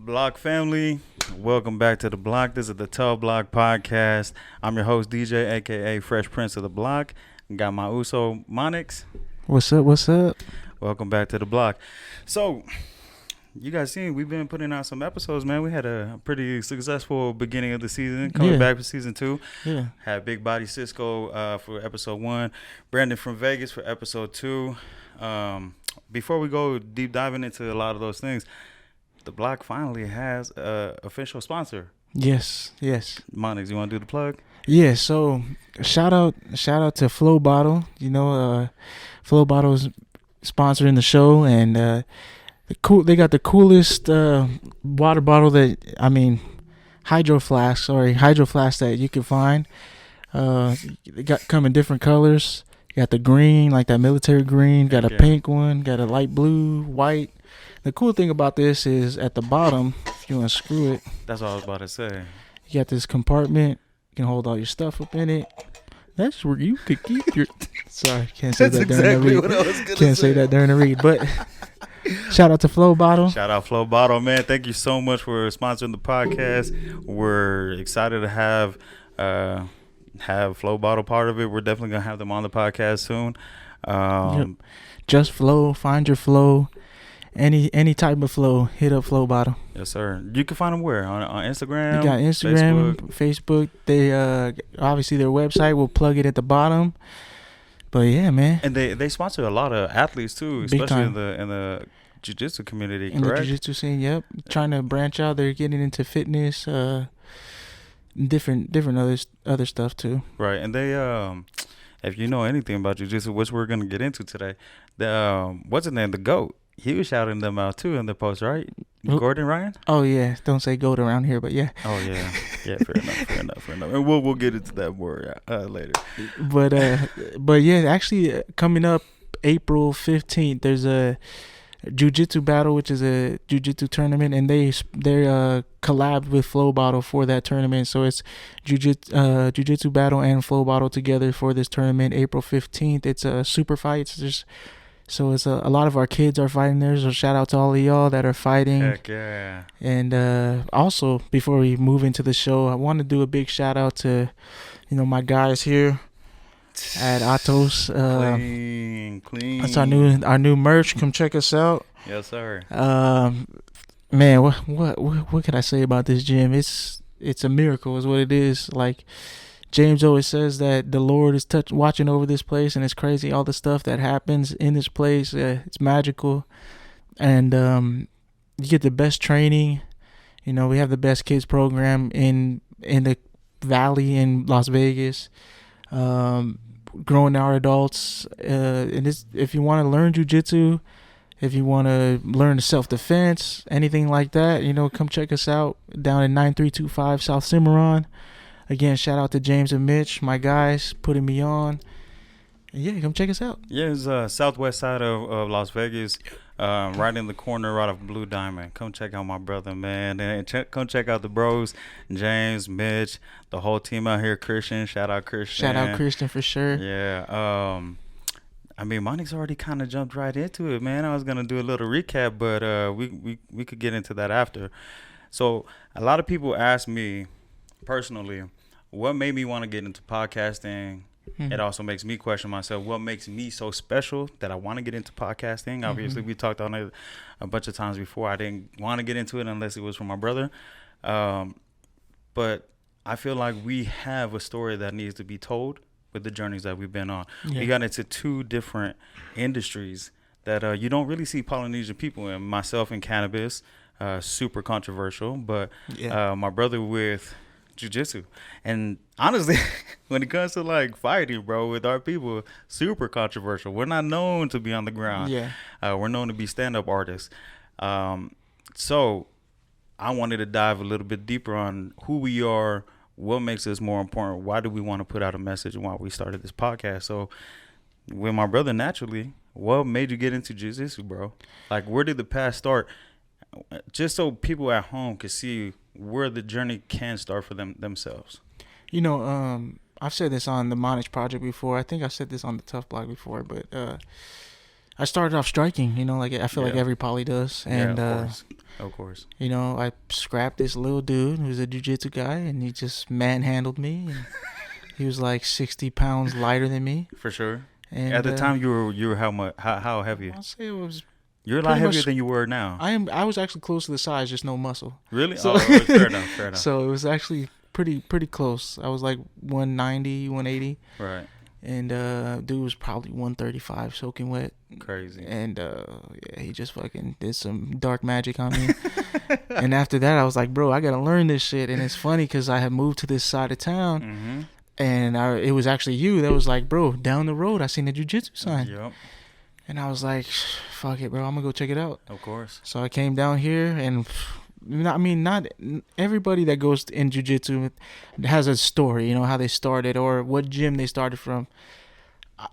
Block family, welcome back to the block. This is the Tuf Block podcast. I'm your host, DJ, aka Fresh Prince of the Block. Got my Uso Monikkz. What's up? What's up? Welcome back to the block. So, you guys seen we've been putting out some episodes, man. We had a pretty successful beginning of the season. Coming back for season 2. Yeah. Had Big Body Cisco for episode 1. Brandon from Vegas for episode 2. Before we go deep diving into a lot of those things, the block finally has a official sponsor. Yes. Monikkz, you want to do the plug? Yeah. So shout out to Flobottle. You know, Flobottle's sponsoring the show, and they got the coolest water bottle hydro flask that you can find. They come in different colors. You got the green, like that military green. Got a pink one. Got a light blue, white. The cool thing about this is at the bottom, if you want to screw it. That's what I was about to say. You got this compartment. You can hold all your stuff up in it. That's where you could keep your... Sorry, can't say that during the read. What I was gonna can't say that during the read, but... Shout out to Flobottle. Shout out Flobottle, man. Thank you so much for sponsoring the podcast. We're excited to have Flobottle part of it. We're definitely going to have them on the podcast soon. Yep. Just flow. Find your flow. Any type of flow, hit up Flobottle. Yes, sir. You can find them where? On Instagram? They got Instagram, Facebook. They obviously their website. We'll plug it at the bottom. But yeah, man. And they sponsor a lot of athletes too, especially in the jiu-jitsu community, correct? In the jiu-jitsu scene, yep. Trying to branch out. They're getting into fitness, different other stuff too. Right. And they if you know anything about jiu-jitsu, which we're gonna get into today, the what's his name? The GOAT. He was shouting them out too in the post, right? Gordon Ryan? Oh yeah, don't say GOAT around here, but yeah. Oh yeah, fair enough. And we'll get into that more later. But yeah, actually coming up April 15th, there's a jiu-jitsu battle, which is a jiu-jitsu tournament, and they're collabed with Flobottle for that tournament. So it's jiu-jitsu battle and Flobottle together for this tournament, April 15th. It's a super fight. So it's a lot of our kids are fighting there. So shout out to all of y'all that are fighting. Heck yeah. And also, before we move into the show, I want to do a big shout out to, my guys here at Atos. Clean. That's our new merch. Come check us out. Yes, sir. Man, what can I say about this gym? It's a miracle, is what it is. Like James always says that the Lord is watching over this place, and it's crazy all the stuff that happens in this place. It's magical, and you get the best training. We have the best kids program in the Valley in Las Vegas. Growing our adults, and if you want to learn jiu-jitsu, if you want to learn self-defense, anything like that, come check us out down at 9325 South Cimarron. Again, shout out to James and Mitch, my guys, putting me on. And yeah, come check us out. Yeah, it's southwest side of Las Vegas, right in the corner, right off Blue Diamond. Come check out my brother, man. And come check out the bros, James, Mitch, the whole team out here. Christian, shout out Christian. Shout out Christian for sure. Yeah. Monikkz already kind of jumped right into it, man. I was gonna do a little recap, but we could get into that after. So a lot of people ask me personally, what made me want to get into podcasting? Mm-hmm. It also makes me question myself, what makes me so special that I want to get into podcasting? Obviously, we talked on it a bunch of times before. I didn't want to get into it unless it was from my brother. But I feel like we have a story that needs to be told with the journeys that we've been on. Yeah. We got into 2 different industries that you don't really see Polynesian people in. Myself in cannabis, super controversial, but my brother with jiu-jitsu. And honestly, when it comes to like fighting, bro, with our people, super controversial. We're not known to be on the ground. Yeah. We're known to be stand-up artists. So I wanted to dive a little bit deeper on who we are, what makes us more important, why do we want to put out a message, and why we started this podcast. So with my brother, naturally, what made you get into jiu-jitsu, bro? Like, where did the path start? Just so people at home could see where the journey can start for themselves. I've said this on the Monikkz project before. I think I said this on the Tuf Block before, but I started off striking, like I feel like every poly does. And Of course. You know, I scrapped this little dude who's a jiu-jitsu guy, and he just manhandled me. And he was like 60 pounds lighter than me. For sure. And at the time, you were how much? How heavy? I'll say it was. You're a lot heavier than you were now. I was actually close to the size, just no muscle. Really? So, fair enough. Fair enough. So it was actually pretty close. I was like 190, 180. Right. And dude was probably 135, soaking wet. Crazy. And yeah, he just fucking did some dark magic on me. And after that, I was like, bro, I gotta learn this shit. And it's funny because I had moved to this side of town, Mm-hmm. and it was actually you that was like, bro, down the road I seen the jiu-jitsu sign. Yep. And I was like, fuck it, bro, I'm gonna go check it out. Of course. So I came down here, and not everybody that goes in jiu-jitsu has a story, you know, how they started or what gym they started from.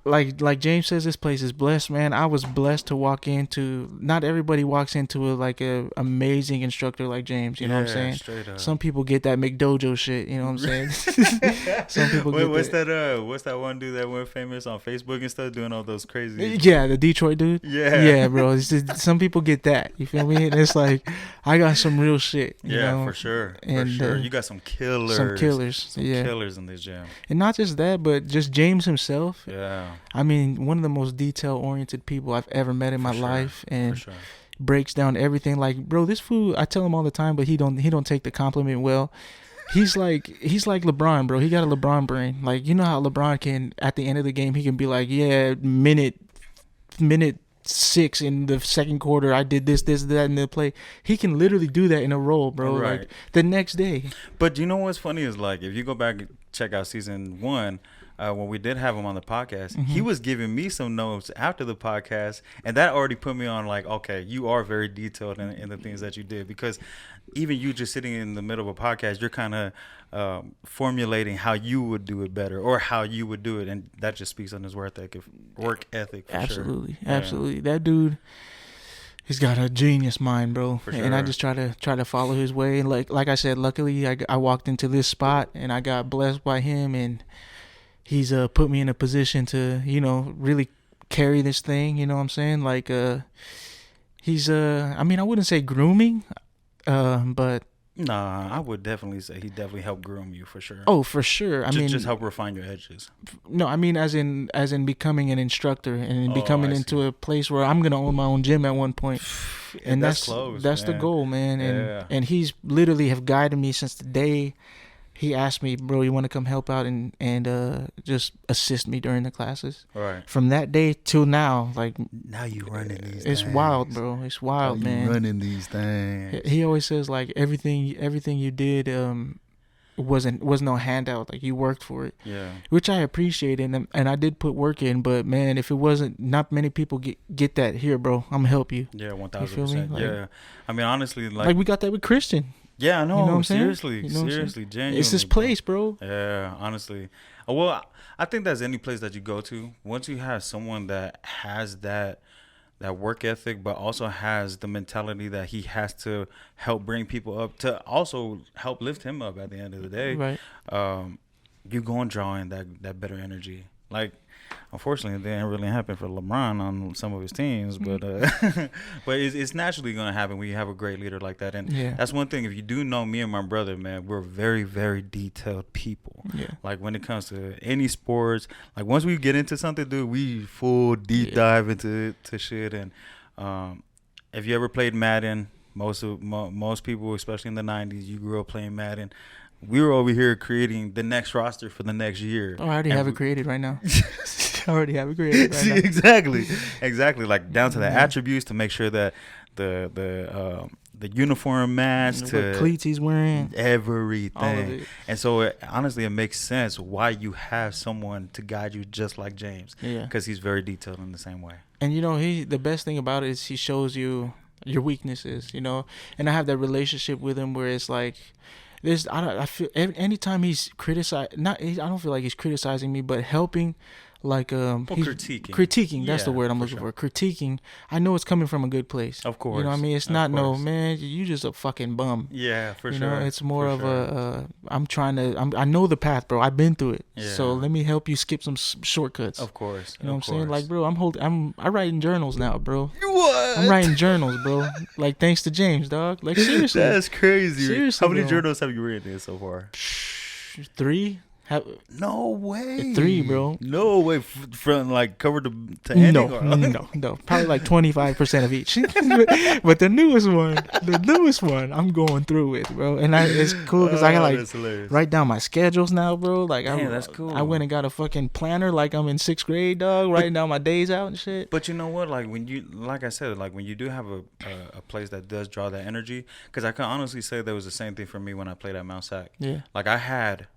Like James says, this place is blessed, man. I was blessed to walk into. Not everybody walks into a amazing instructor like James. You know what I'm saying? Straight up. Some people get that McDojo shit. You know what I'm saying? Some people get what's that? What's that one dude that went famous on Facebook and stuff, doing all those crazy? Yeah, the Detroit dude. Yeah, bro. It's just, some people get that. You feel me? And it's like I got some real shit. You know? For sure. And, for sure. You got some killers. Some killers. Killers in this gym. And not just that, but just James himself. Yeah. I mean, one of the most detail-oriented people I've ever met in my life, and breaks down everything. Like, bro, this fool, I tell him all the time, but he don't take the compliment well. He's like LeBron, bro. He got a LeBron brain. Like, you know how LeBron can, at the end of the game, he can be like, yeah, minute 6 in the second quarter, I did this, that, and the play. He can literally do that in a roll, bro. Right. Like the next day. But you know what's funny is, like, if you go back and check out season 1, when we did have him on the podcast, Mm-hmm. he was giving me some notes after the podcast, and that already put me on, like, okay, you are very detailed in the things that you did, because even you just sitting in the middle of a podcast, you're kind of formulating how you would do it better or how you would do it, and that just speaks on his work ethic for Absolutely. sure. Absolutely. That dude, he's got a genius mind, bro. For sure. And I just try to follow his way. And like I said, luckily I walked into this spot and I got blessed by him, and he's put me in a position to, you know, really carry this thing. You know what I'm saying? Like he's I mean, I wouldn't say grooming, but Nah, I would definitely say he definitely helped groom you for sure. Oh, for sure. I mean, just help refine your edges. No, I mean as in becoming an instructor and becoming into a place where I'm gonna own my own gym at one point. And that's close, that's the goal, man. And he's literally have guided me since the day he asked me, bro, you want to come help out and just assist me during the classes. Right. From that day till now, like now you running these. It's things. wild, bro. It's wild, man. Running these things. He always says like everything you did was no handout. Like you worked for it. Yeah. Which I appreciate, and I did put work in. But man, if it wasn't, not many people get that here, bro. I'm gonna help you. Yeah, 1,000%. Yeah. I mean, honestly, like we got that with Christian. Yeah, I know. You know seriously, genuinely. It's this place, bro. Yeah, honestly. Well, I think that's any place that you go to. Once you have someone that has that work ethic, but also has the mentality that he has to help bring people up, to also help lift him up at the end of the day. Right. You go and draw in that better energy. Like, unfortunately, it didn't really happen for LeBron on some of his teams, but but it's naturally going to happen when you have a great leader like that. And that's one thing. If you do know me and my brother, man, we're very, very detailed people. Yeah. Like when it comes to any sports, like once we get into something, dude, we full deep dive into shit. And if you ever played Madden, most people, especially in the 90s, you grew up playing Madden. We were over here creating the next roster for the next year. Oh, I already have it created right now. I already have it created right now. Exactly. Like down to the attributes to make sure that the uniform match to what cleats he's wearing, everything. All of it. And so honestly, it makes sense why you have someone to guide you just like James. Yeah. Because he's very detailed in the same way. And you know, the best thing about it is he shows you your weaknesses. You know, and I have that relationship with him where it's like. I feel anytime he's criticized, I don't feel like he's criticizing me, but helping, like critiquing. That's the word I'm looking for. Critiquing. I know it's coming from a good place. Of course. You know what I mean? It's not no man. You just a fucking bum. Yeah, for you sure. You know, it's more of a. I know the path, bro. I've been through it. Yeah. So let me help you skip some shortcuts. Of course. You know what I'm saying? Like, bro, I writing journals now, bro. What? I'm writing journals, bro. Like, thanks to James, dog. Like, seriously. That's crazy. Seriously, how many journals have you written so far? 3. No way. 3, bro. No way. From like cover to ending? No. Probably like 25% of each. But the newest one, I'm going through it, bro. And it's cool because I got like write down my schedules now, bro. Like, that's cool. I went and got a fucking planner like I'm in 6th grade, dog, writing down my days out and shit. But you know what? Like like I said, like when you do have a place that does draw that energy, because I can honestly say that was the same thing for me when I played at Mount Sac. Yeah. Like I had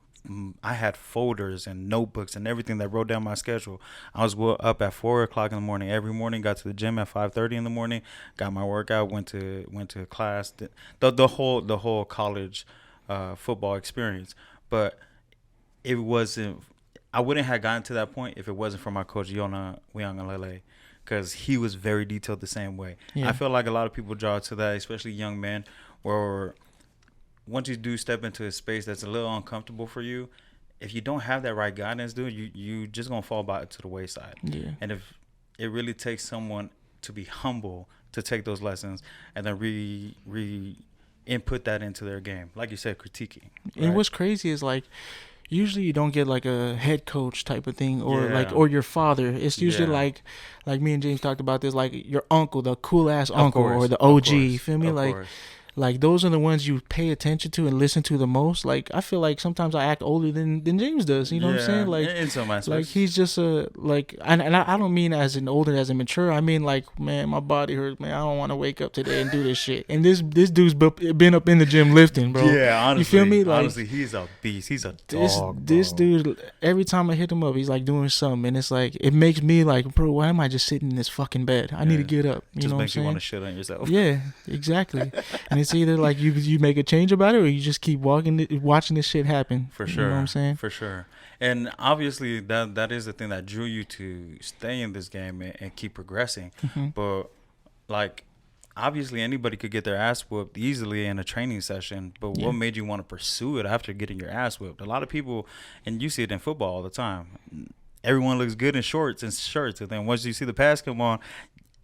folders and notebooks and everything that wrote down my schedule. I was up at 4:00 in the morning every morning. Got to the gym at 5:30 in the morning. Got my workout. Went to class. The whole college football experience. But it wasn't. I wouldn't have gotten to that point if it wasn't for my coach Yona Wiyangalele, because he was very detailed the same way. Yeah. I feel like a lot of people draw to that, especially young men, where once you do step into a space that's a little uncomfortable for you, if you don't have that right guidance, dude, you just gonna fall by to the wayside. Yeah. And if it really takes someone to be humble to take those lessons and then input that into their game, like you said, critiquing. Right? And what's crazy is like, usually you don't get like a head coach type of thing or your father. It's usually like me and James talked about this, like your uncle, the cool ass uncle, or the OG. You feel me? Like those are the ones you pay attention to and listen to the most. Like I feel like sometimes I act older than James does. You know what I'm saying? Like in some aspects. Like he's just and I don't mean as in older as in mature. I mean like, man, my body hurts, man. I don't want to wake up today and do this shit. And this dude's been up in the gym lifting, bro. Yeah, honestly. You feel me? Like, honestly, he's a beast. He's a dog. This dude, every time I hit him up, he's like doing something, and it's like it makes me like, bro, why am I just sitting in this fucking bed? I need to get up. You just know makes what I'm you saying? want to shit on yourself. Yeah, exactly. And it's either like you make a change about it, or you just keep watching this shit happen. For sure. You know what I'm saying? For sure. And obviously that is the thing that drew you to stay in this game and keep progressing. Mm-hmm. But like, obviously anybody could get their ass whooped easily in a training session. But what made you want to pursue it after getting your ass whooped? A lot of people, and you see it in football all the time, everyone looks good in shorts and shirts, and then once you see the pass come on,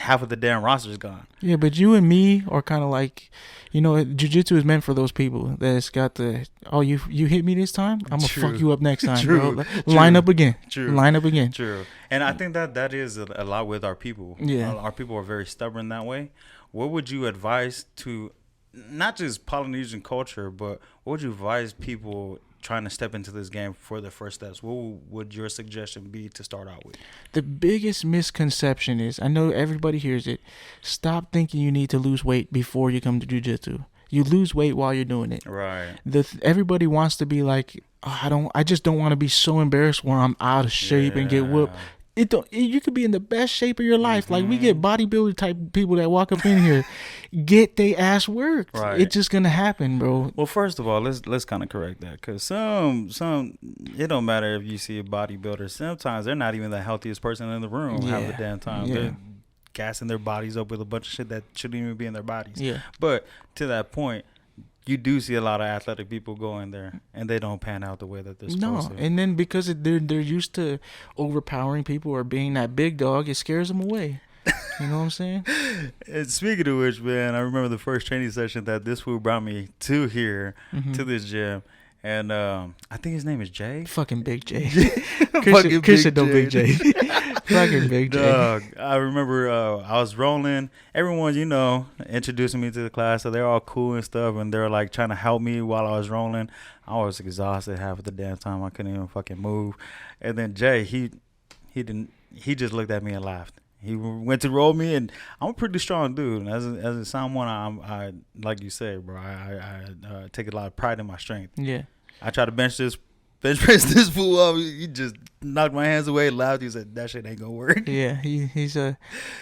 half of the damn roster is gone. Yeah, but you and me are kind of like, you know, jiu-jitsu is meant for those people that's got the, you hit me this time, I'm gonna fuck you up next time. Bro. Line up again. Line up again. True. And I think that is a lot with our people. Yeah. Our people are very stubborn that way. What would you advise to, not just Polynesian culture, but what would you advise people trying to step into this game for their first steps? What would your suggestion be to start out with? The biggest misconception is, I know everybody hears it, stop thinking you need to lose weight before you come to jiu-jitsu. You lose weight while you're doing it. Right. Everybody wants to be like, I just don't want to be so embarrassed where I'm out of shape and get whooped. You could be in the best shape of your life. Like, we get bodybuilder type people that walk up in here, get they ass worked. Right. It's just gonna happen, bro. Well, first of all, let's kind of correct that, because some it don't matter if you see a bodybuilder. Sometimes they're not even the healthiest person in the room half the damn time. Yeah. They're gassing their bodies up with a bunch of shit that shouldn't even be in their bodies. Yeah. But to that point, you do see a lot of athletic people go in there and they don't pan out the way that they're supposed to. And then because they're used to overpowering people or being that big dog, it scares them away. You know what I'm saying? And speaking of which, man, I remember the first training session that this fool brought me to here, to this gym. And I think his name is Jay. Fucking Big Jay. Christian Big Jay. Fucking Big Jay. Dog. I remember I was rolling. Everyone, introducing me to the class. So they're all cool and stuff. And they're like trying to help me while I was rolling. I was exhausted half of the damn time. I couldn't even fucking move. And then Jay, he just looked at me and laughed. He went to roll me, and I'm a pretty strong dude. As a someone, I like you said, bro. I take a lot of pride in my strength. Yeah. I try to bench press this fool up. He just knocked my hands away, laughed. He said, "That shit ain't gonna work." Yeah, he's a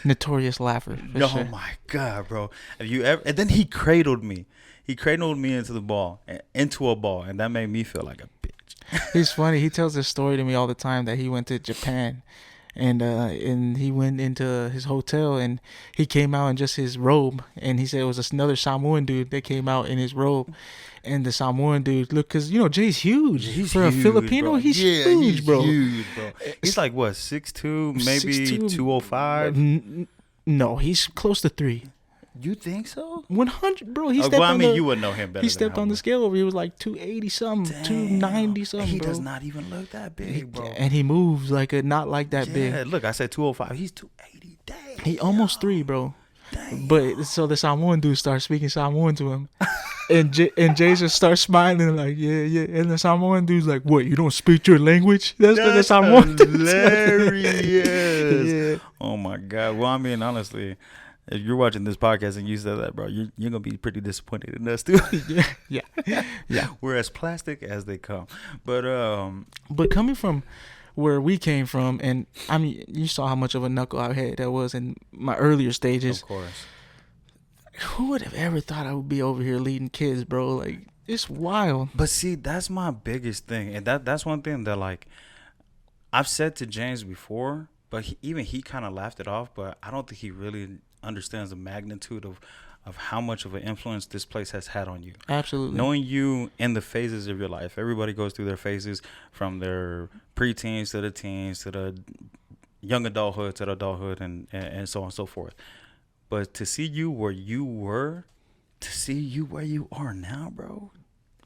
notorious laugher. Oh my god, bro! Have you ever? And then he cradled me. He cradled me into a ball, and that made me feel like a bitch. He's funny. He tells this story to me all the time that he went to Japan, and he went into his hotel and he came out in just his robe, and he said it was another Samoan dude that came out in his robe, and the Samoan dude look, because Jay's huge. He's for huge, a Filipino. bro. He's huge, he's bro. Huge, bro. He's like what, 6'2", maybe 6'2". 205. No, he's close to 3. You think so? 100, bro. He stepped Well, I on mean, the, you would know him better. He stepped on the scale over. He was like 280 something, Damn. 290 something. He bro. does not even look that big, bro. And he moves like not like that Yeah, big. look, I said 205. He's 280. Dang. He almost 3, bro. Dang. But so the Samoan dude starts speaking Samoan to him, and Jay just starts smiling like, yeah. And the Samoan dude's like, what? You don't speak your language? That's what the Samoan dude's hilarious. Yeah. Oh my god. Well, I mean, honestly, if you're watching this podcast and you said that, bro, you're gonna be pretty disappointed in us too. yeah. We're as plastic as they come. But coming from where we came from, and I mean, you saw how much of a knucklehead that was in my earlier stages. of course. Who would have ever thought I would be over here leading kids, bro? Like, it's wild. But see, that's my biggest thing, and that's one thing that, like, I've said to James before, but even he kind of laughed it off. But I don't think he really understands the magnitude of how much of an influence this place has had on you. Absolutely. Knowing you in the phases of your life. Everybody goes through their phases, from their preteens to the teens to the young adulthood to the adulthood, and so on and so forth. But to see you where you were, to see you where you are now, bro,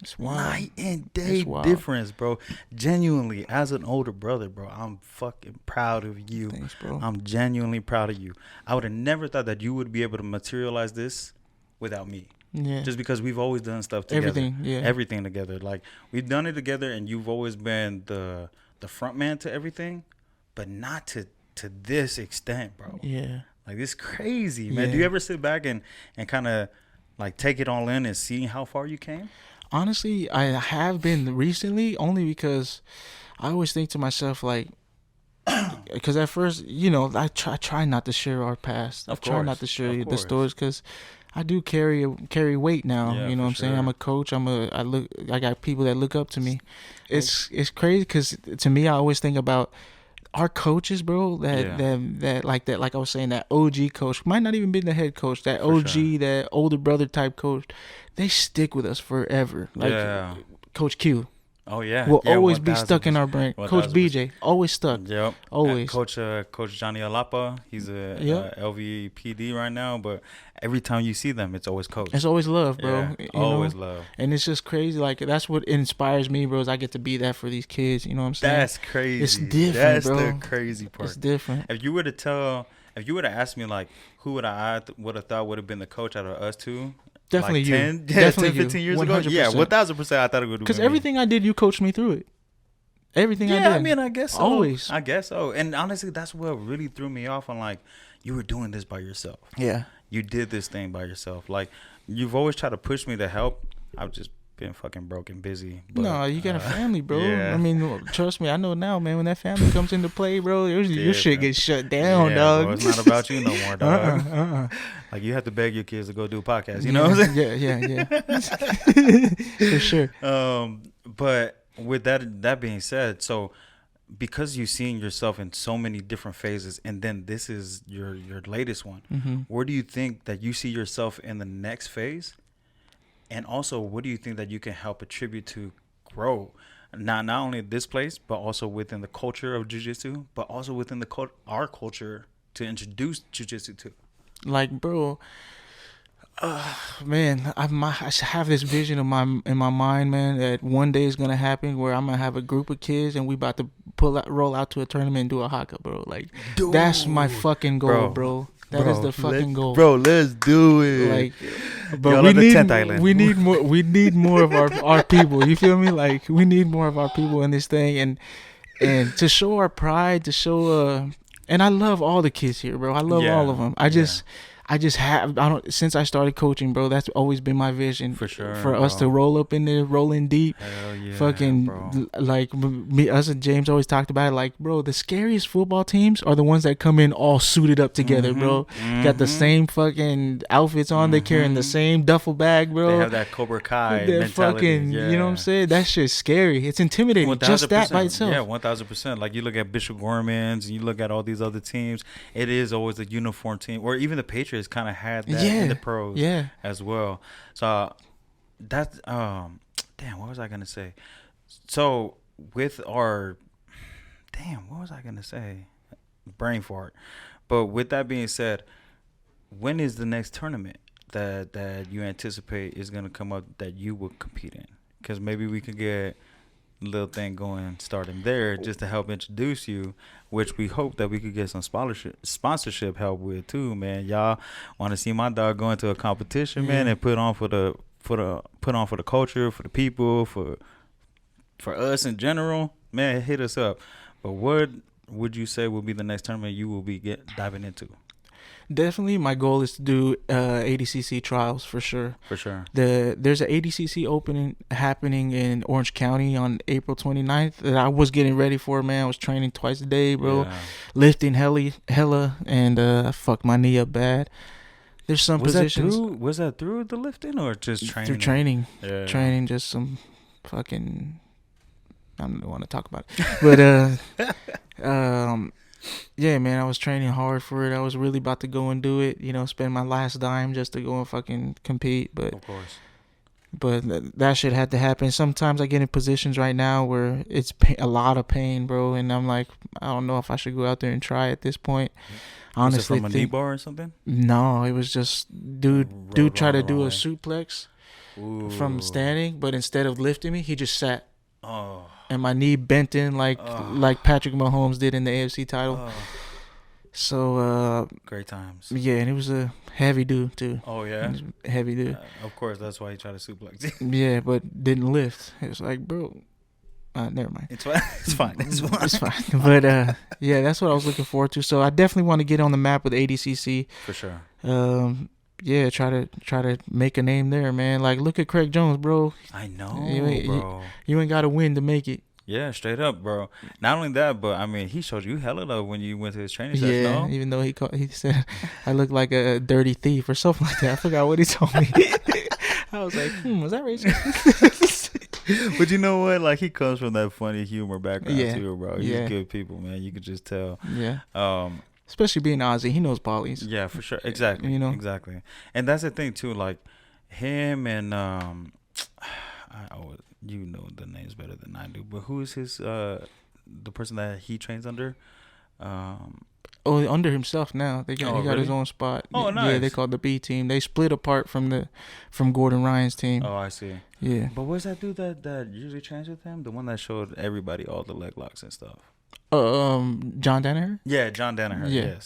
it's wild. Night and day difference, bro. Genuinely, as an older brother, bro, I'm fucking proud of you. Thanks, bro. I'm genuinely proud of you. I would have never thought that you would be able to materialize this without me. Yeah. Just because we've always done stuff together. Everything together. Like, we've done it together, and you've always been the front man to everything, but not to this extent, bro. Yeah. Like, this crazy, man. Yeah. Do you ever sit back and kind of like take it all in and see how far you came? Honestly, I have been recently, only because I always think to myself, like, because at first, I try not to share our past. I try not to share the stories, because I do carry weight now. Yeah, you know what I'm saying? I'm a coach. I got people that look up to me. It's crazy, because to me, I always think about our coaches, bro, that like I was saying, that OG coach might not even be the head coach, that OG, that older brother type coach, they stick with us forever. Like Coach Q. Oh yeah, will always be stuck in our brain. 1,000%. Coach BJ, always stuck. Yep, always. Coach Johnny Alapa, he's a LVPD right now, but every time you see them, it's always Coach. It's always love, bro. Yeah, always love. And it's just crazy. Like, that's what inspires me, bro. Is I get to be that for these kids. You know what I'm saying? That's crazy. It's different, that's bro. That's the crazy part. It's different. If you were to ask me, like, who would have thought would have been the coach out of us two? Definitely like you. 10, Definitely 10, 15 years 100%. ago? Yeah, 1,000% I thought it would have been. Because everything I did, you coached me through it. Everything I did. Yeah, I mean, I guess so. Always. I guess so. And honestly, that's what really threw me off on, like, you were doing this by yourself. Yeah. You did this thing by yourself. Like, you've always tried to push me to help. I've just been fucking broke and busy. But, no, you got a family, bro. Yeah. I mean, trust me, I know now, man. When that family comes into play, bro, your shit gets shut down, dog. Bro, it's not about you no more, dog. Like, you have to beg your kids to go do a podcast. You know what I'm saying? Yeah. For sure. But with that being said, so because you've seen yourself in so many different phases, and then this is your latest one, where do you think that you see yourself in the next phase? And also, what do you think that you can help attribute to grow, not only this place, but also within the culture of jiu-jitsu, but also within our culture to introduce jiu-jitsu to? Like, bro, man, I have this vision in my mind, man, that one day is gonna happen where I'm gonna have a group of kids and we about to roll out to a tournament and do a haka, bro. Like, dude, that's my fucking goal, bro. That is the fucking goal, bro. Let's do it. Like, but we need more of our people. You feel me? Like, we need more of our people in this thing, and to show our pride, to show and I love all the kids here, bro. I love all of them. I just have I don't since I started coaching, bro. That's always been my vision For sure, for us to bro. roll up in there, roll in deep. Hell yeah, Fucking bro. like me, us and James always talked about it. Like, bro, the scariest football teams are the ones that come in all suited up together, bro. Got the same fucking outfits on. They carrying the same duffel bag, bro. They have that Cobra Kai They're mentality. fucking, Yeah. you know what I'm saying? That shit's scary. It's intimidating. Just that by 1000%. itself. Yeah, 1000%. Like you look at Bishop Gorman's and you look at all these other teams, it is always a uniform team. Or even the Patriots kind of had that in the pros as well. So that's damn, what was I gonna say? So with our what was I gonna say? Brain fart. But with that being said, when is the next tournament that you anticipate is gonna come up that you will compete in? Because maybe we could get a little thing going starting there just to help introduce you, which we hope that we could get some sponsorship help with too, man. Y'all want to see my dog go into a competition, man, and put on for the culture, for the people, for us in general, man. Hit us up. But what would you say will be the next tournament you will be diving into? Definitely, my goal is to do ADCC trials for sure. For sure. There's an ADCC opening happening in Orange County on April 29th that I was getting ready for, man. I was training twice a day, bro. Yeah. Lifting hella, and I fucked my knee up bad. There's some positions. Was that through the lifting or just training? Through training. Yeah. Training, just some fucking... I don't want to talk about it. But, yeah, man, I was training hard for it. I was really about to go and do it, spend my last dime just to go and fucking compete. But, of course. But that shit had to happen. Sometimes I get in positions right now where it's a lot of pain, bro. And I'm like, I don't know if I should go out there and try at this point. Honestly, was it from a knee bar or something? No, it was just dude tried to do a suplex from standing, but instead of lifting me, he just sat. Oh. And my knee bent in like Patrick Mahomes did in the AFC title. So great times. Yeah, and it was a heavy dude too. Oh yeah, heavy dude. Of course, that's why he tried to suplex. Yeah, but didn't lift. It was like, bro, never mind. It's fine. It's fine. It's fine. But yeah, that's what I was looking forward to. So I definitely want to get on the map with ADCC. For sure. Yeah, try to make a name there, man. Like, look at Craig Jones, bro. I know, bro. You ain't got to win to make it. Yeah, straight up, bro. Not only that, but I mean, he showed you hella love when you went to his training session. Yeah, no? Even though he said I look like a dirty thief or something like that. I forgot what he told me. I was like, was that racist? But you know what? Like, he comes from that funny humor background too, bro. He's good people, man. You could just tell. Yeah. Especially being Aussie, he knows polys. Yeah, for sure. Exactly. Exactly. And that's the thing too. Like him and you know the names better than I do. But who is his the person that he trains under? Under himself now. He got his own spot. Oh, nice. Yeah, they call it the B team. They split apart from Gordon Ryan's team. Oh, I see. Yeah. But what's that dude that usually trains with him? The one that showed everybody all the leg locks and stuff. John Danaher? Yeah, John Danaher. Yeah.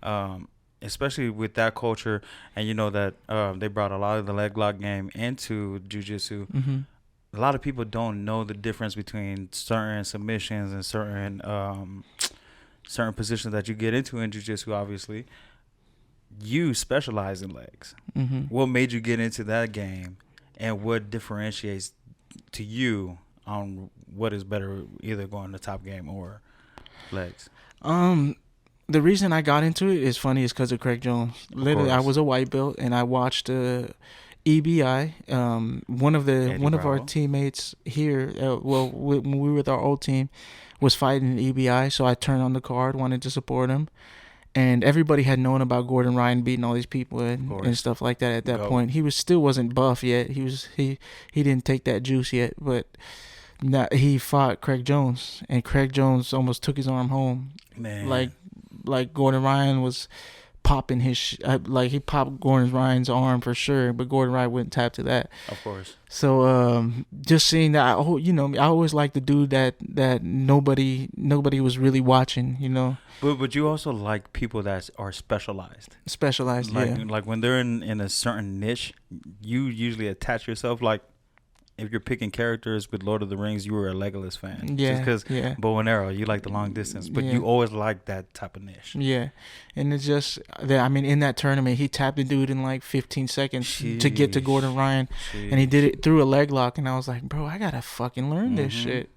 Yes. Especially with that culture, and you know that they brought a lot of the leg lock game into jiu-jitsu. Mm-hmm. A lot of people don't know the difference between certain submissions and certain positions that you get into in jiu-jitsu. Obviously, you specialize in legs. Mm-hmm. What made you get into that game, and what differentiates to you on what is better, either going to top game or legs? The reason I got into it is because of Craig Jones. Literally, I was a white belt and I watched EBI. One of our teammates here, when we were with our old team, was fighting in EBI, so I turned on the card, wanted to support him. And everybody had known about Gordon Ryan beating all these people and stuff like that at that point. He still wasn't buff yet. He didn't take that juice yet, but he fought Craig Jones, and Craig Jones almost took his arm home. Man, like Gordon Ryan was popping his like he popped Gordon Ryan's arm for sure, but Gordon Ryan wouldn't tap to that. Of course. So just seeing that, I always liked the dude that nobody was really watching, But you also like people that are specialized. Specialized, like when they're in a certain niche, you usually attach yourself. Like if you're picking characters with Lord of the Rings, you were a Legolas fan. Yeah, Just because yeah. bow and arrow, you like the long distance, but Yeah. you always like that type of niche. Yeah, and it's just that, I mean, in that tournament, he tapped the dude in like 15 seconds to get to Gordon Ryan, and he did it through a leg lock, and I was like, bro, I gotta fucking learn this shit,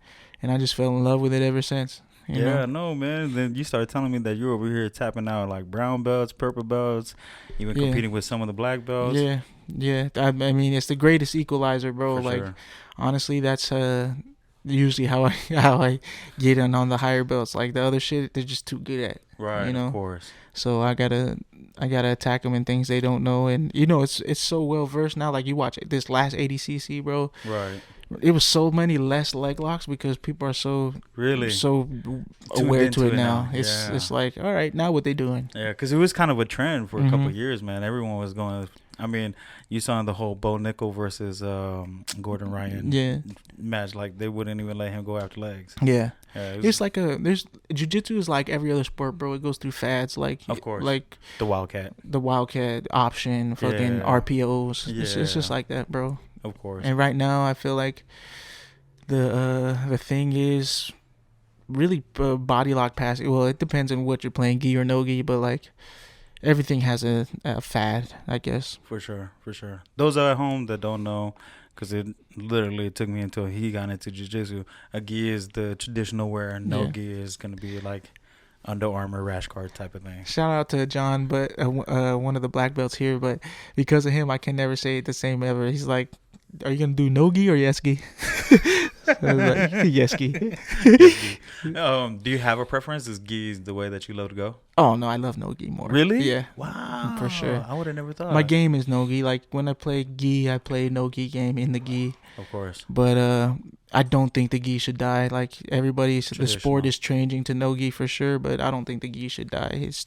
and I just fell in love with it ever since. You know? No, man. Then you started telling me that you're over here tapping out like brown belts, purple belts, even competing with some of the black belts. Yeah. I mean, it's the greatest equalizer, bro. For like, sure. honestly, that's usually how I get in on the higher belts. Like the other shit, they're just too good at. Right, you know? of course. So I gotta attack them in things they don't know, and you know it's so well versed now. Like you watch this last ADCC, bro. Right. It was so many less leg locks because people are so aware to it now. It's like, all right, now what they doing? Yeah, because it was kind of a trend for a couple of years, man. Everyone was going. I mean, you saw the whole Bo Nickel versus Gordon Ryan match. Like they wouldn't even let him go after legs. Yeah. It's like there's jiu-jitsu is like every other sport, bro. It goes through fads, like of course, like the wildcat option, fucking RPOs. It's just like that, bro. Of course. And right now, I feel like the thing is really body lock passing. Well, it depends on what you're playing, gi or no gi, but like everything has a fad, I guess. For sure. Those at home that don't know, because it literally took me until he got into jiu-jitsu. A gi is the traditional wear, and no gi is going to be like Under Armour rash guard type of thing. Shout out to John, but one of the black belts here, but because of him, I can never say it the same ever. He's like, are you going to do no gi or yes gi? I was like, yes gi. Do you have a preference? Is gi the way that you love to go? Oh, no, I love no gi more. Really? Yeah. Wow. For sure. I would have never thought. My game is no gi. Like, when I play gi, I play no gi game in the gi. Of course. But I don't think the gi should die. Like, the sport is changing to no gi for sure, but I don't think the gi should die. It's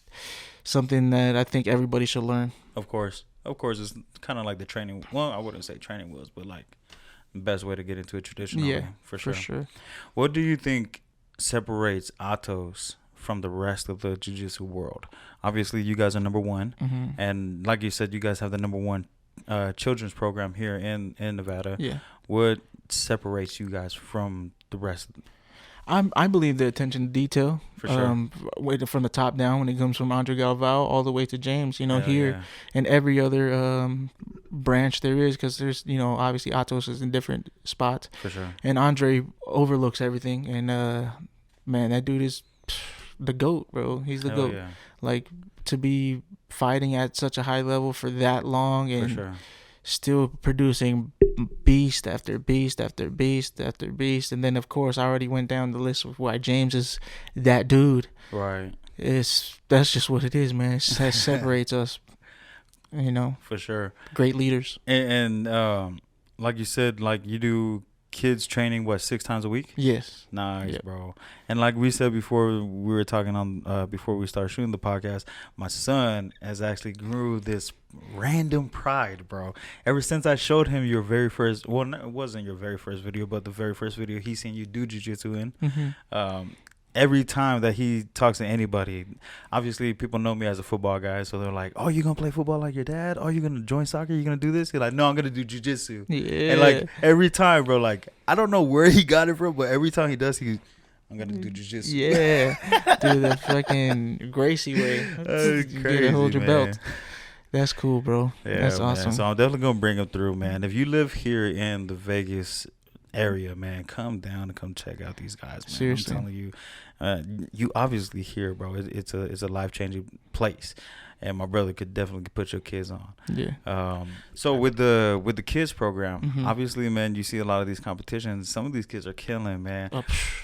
something that I think everybody should learn. Of course, it's kind of like the training. Well, I wouldn't say training wheels, but like the best way to get into it traditionally. Yeah, for sure. For sure. What do you think separates Atos from the rest of the jiu-jitsu world? Obviously, you guys are number one, and like you said, you guys have the number one children's program here in Nevada. Yeah. What separates you guys from the rest? I believe the attention to detail. For sure. From the top down, when it comes from Andre Galvao all the way to James, here yeah. and every other branch there is, because there's, obviously Atos is in different spots. For sure. And Andre overlooks everything, and man, that dude is the GOAT, bro. He's the GOAT. Yeah. Like, to be fighting at such a high level for that long and for sure. still producing beast after beast after beast after beast, and then of course I already went down the list of why James is that dude. Right. That's just what it is, man. That separates us, For sure. Great leaders. And like you said, like you do kids training 6 times a week? Yes. Nice, bro. And like we said before, we were talking on before we started shooting the podcast, my son has actually grew this random pride, bro. Ever since I showed him your very first, well, no, it wasn't your very first video, but the very first video he seen you do jiu-jitsu in. Every time that he talks to anybody, obviously people know me as a football guy, so they're like, "Oh, you gonna play football like your dad? Oh, you gonna join soccer? You gonna do this?" He's like, "No, I'm gonna do jiu-jitsu." Yeah. And like every time, bro, like I don't know where he got it from, but every time he does, I'm gonna do jiu-jitsu. Yeah, do the fucking Gracie way. You Crazy, gotta hold your man. belt. That's cool, bro. Yeah, that's man. awesome. So I'm definitely gonna bring him through, man. If you live here in the Vegas area, man, come down and come check out these guys, man. Seriously. I'm telling you, you obviously here, bro. It's a life-changing place, and my brother could definitely put your kids on. Yeah. So with the kids program, obviously, man, you see a lot of these competitions. Some of these kids are killing, man.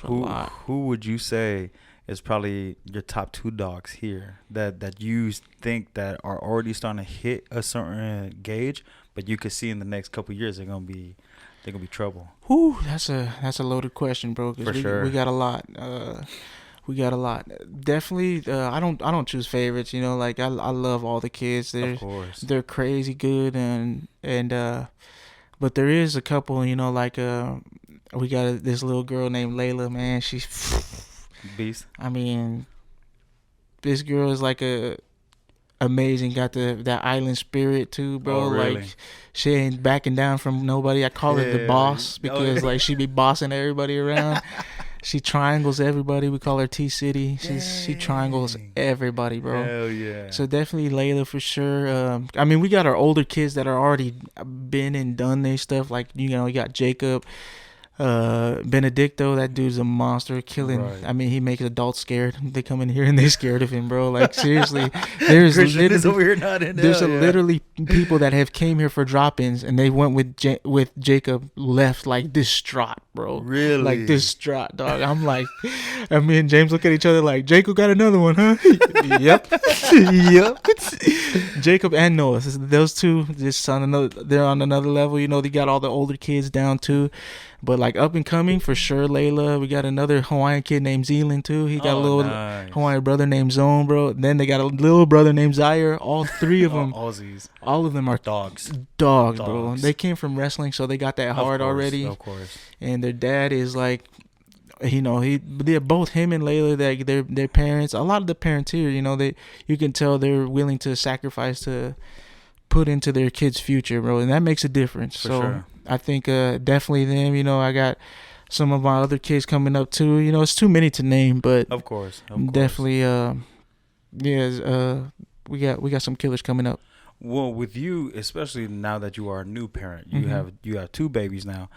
Who would you say is probably your top 2 dogs here that you think that are already starting to hit a certain gauge, but you could see in the next couple of years they're gonna be trouble? Whew, that's a loaded question, bro. For sure. We got a lot. Definitely. I don't choose favorites. Like I love all the kids. Of course. They're crazy good, and but there is a couple. Like we got this little girl named Layla. Man, she's beast. I mean, this girl is like a amazing. Got that island spirit too, bro. Oh, really? Like she ain't backing down from nobody. I call her the boss because like she be bossing everybody around. She triangles everybody. We call her T City. She triangles everybody, bro. Hell yeah. So definitely Layla for sure. I mean, we got our older kids that are already been and done their stuff. Like, you know, you got Jacob, Benedicto. That dude's a monster, killing. Right. I mean, he makes adults scared. They come in here and they're scared of him, bro. Like seriously, there's literally people that have came here for drop-ins and they went with Jacob, left like distraught, bro. Really? Like distraught, dog. I'm like, and me and James look at each other like, Jacob got another one, huh? Yep. Yep. Jacob and Noah, those two, just on another, they're on another level. You know, they got all the older kids down too. But like up and coming for sure, Layla. We got another Hawaiian kid named Zealand too. He got a little Hawaiian brother named Zone, bro. Then they got a little brother named Zaire. All three of them, Aussies. all of them are dogs, bro. They came from wrestling, so they got that hard already. Of course. And their dad is like, you know, they're both him and Layla. Their parents. A lot of the parents here, you know, you can tell they're willing to sacrifice to put into their kids' future, bro, and that makes a difference. For so sure. I think definitely them. You know, I got some of my other kids coming up too. You know, it's too many to name, but of course. Definitely. We got some killers coming up. Well, with you, especially now that you are a new parent, you have two babies now.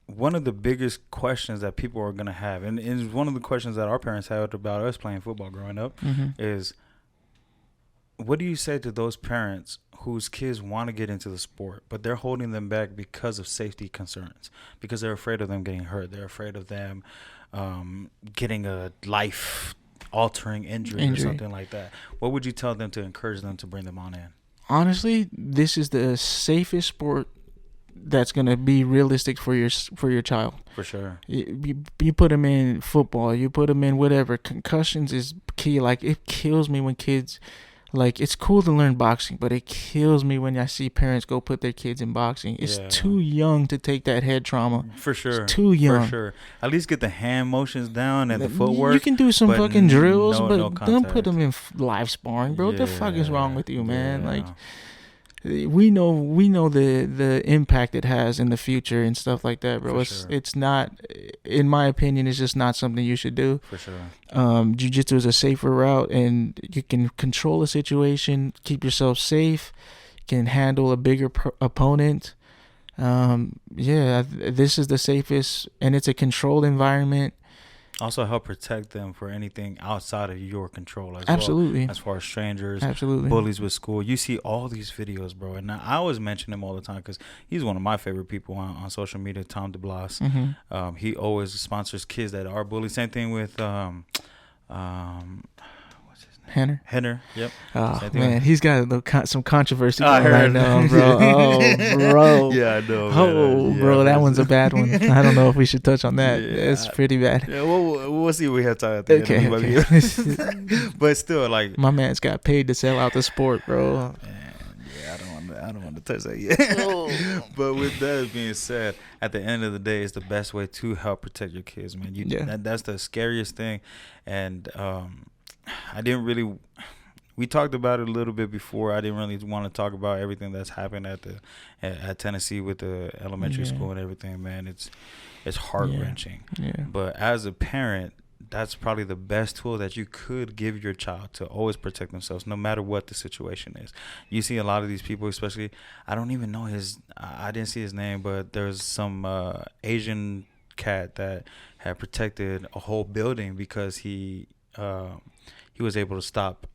One of the biggest questions that people are gonna have, and it's one of the questions that our parents had about us playing football growing up, is what do you say to those parents whose kids want to get into the sport, but they're holding them back because of safety concerns, because they're afraid of them getting hurt, they're afraid of them getting a life-altering injury or something like that? What would you tell them to encourage them to bring them on in? Honestly, this is the safest sport that's gonna be realistic for your child. For sure. You put them in football, you put them in whatever. Concussions is key. Like, it kills me when kids. Like, it's cool to learn boxing, but it kills me when I see parents go put their kids in boxing. It's too young to take that head trauma. For sure. It's too young. For sure. At least get the hand motions down and the footwork. You can do some fucking drills, but don't put contact. them in live sparring, bro. What the fuck is wrong with you, man? Yeah. Like, we know the impact it has in the future and stuff like that, bro. It's not, in my opinion, it's just not something you should do. For sure. Jiu-jitsu is a safer route, and you can control a situation, keep yourself safe, can handle a bigger opponent. This is the safest, and it's a controlled environment. Also help protect them for anything outside of your control as Absolutely. well. As far as strangers, Absolutely. bullies with school. You see all these videos, bro. And I always mention him all the time because he's one of my favorite people on social media, Tom DeBlas. He always sponsors kids that are bullied. Same thing with Henner. Yep. Oh, man, he's got some controversy I right now, bro. Oh, bro. Yeah, I know. Oh, bro, that one's a bad one. I don't know if we should touch on that. It's pretty bad. Yeah, we'll see what we have time at the end. Okay. But still, like, my man's got paid to sell out the sport, bro. Yeah, I don't want to touch that yet. But with that being said, at the end of the day, it's the best way to help protect your kids, man. That's the scariest thing, and we talked about it a little bit before. I didn't really want to talk about everything that's happened at Tennessee with the elementary school and everything, man. It's heart-wrenching. Yeah. But as a parent, that's probably the best tool that you could give your child to always protect themselves, no matter what the situation is. You see a lot of these people, especially, I don't even know I didn't see his name, but there's some Asian cat that had protected a whole building because he was able to stop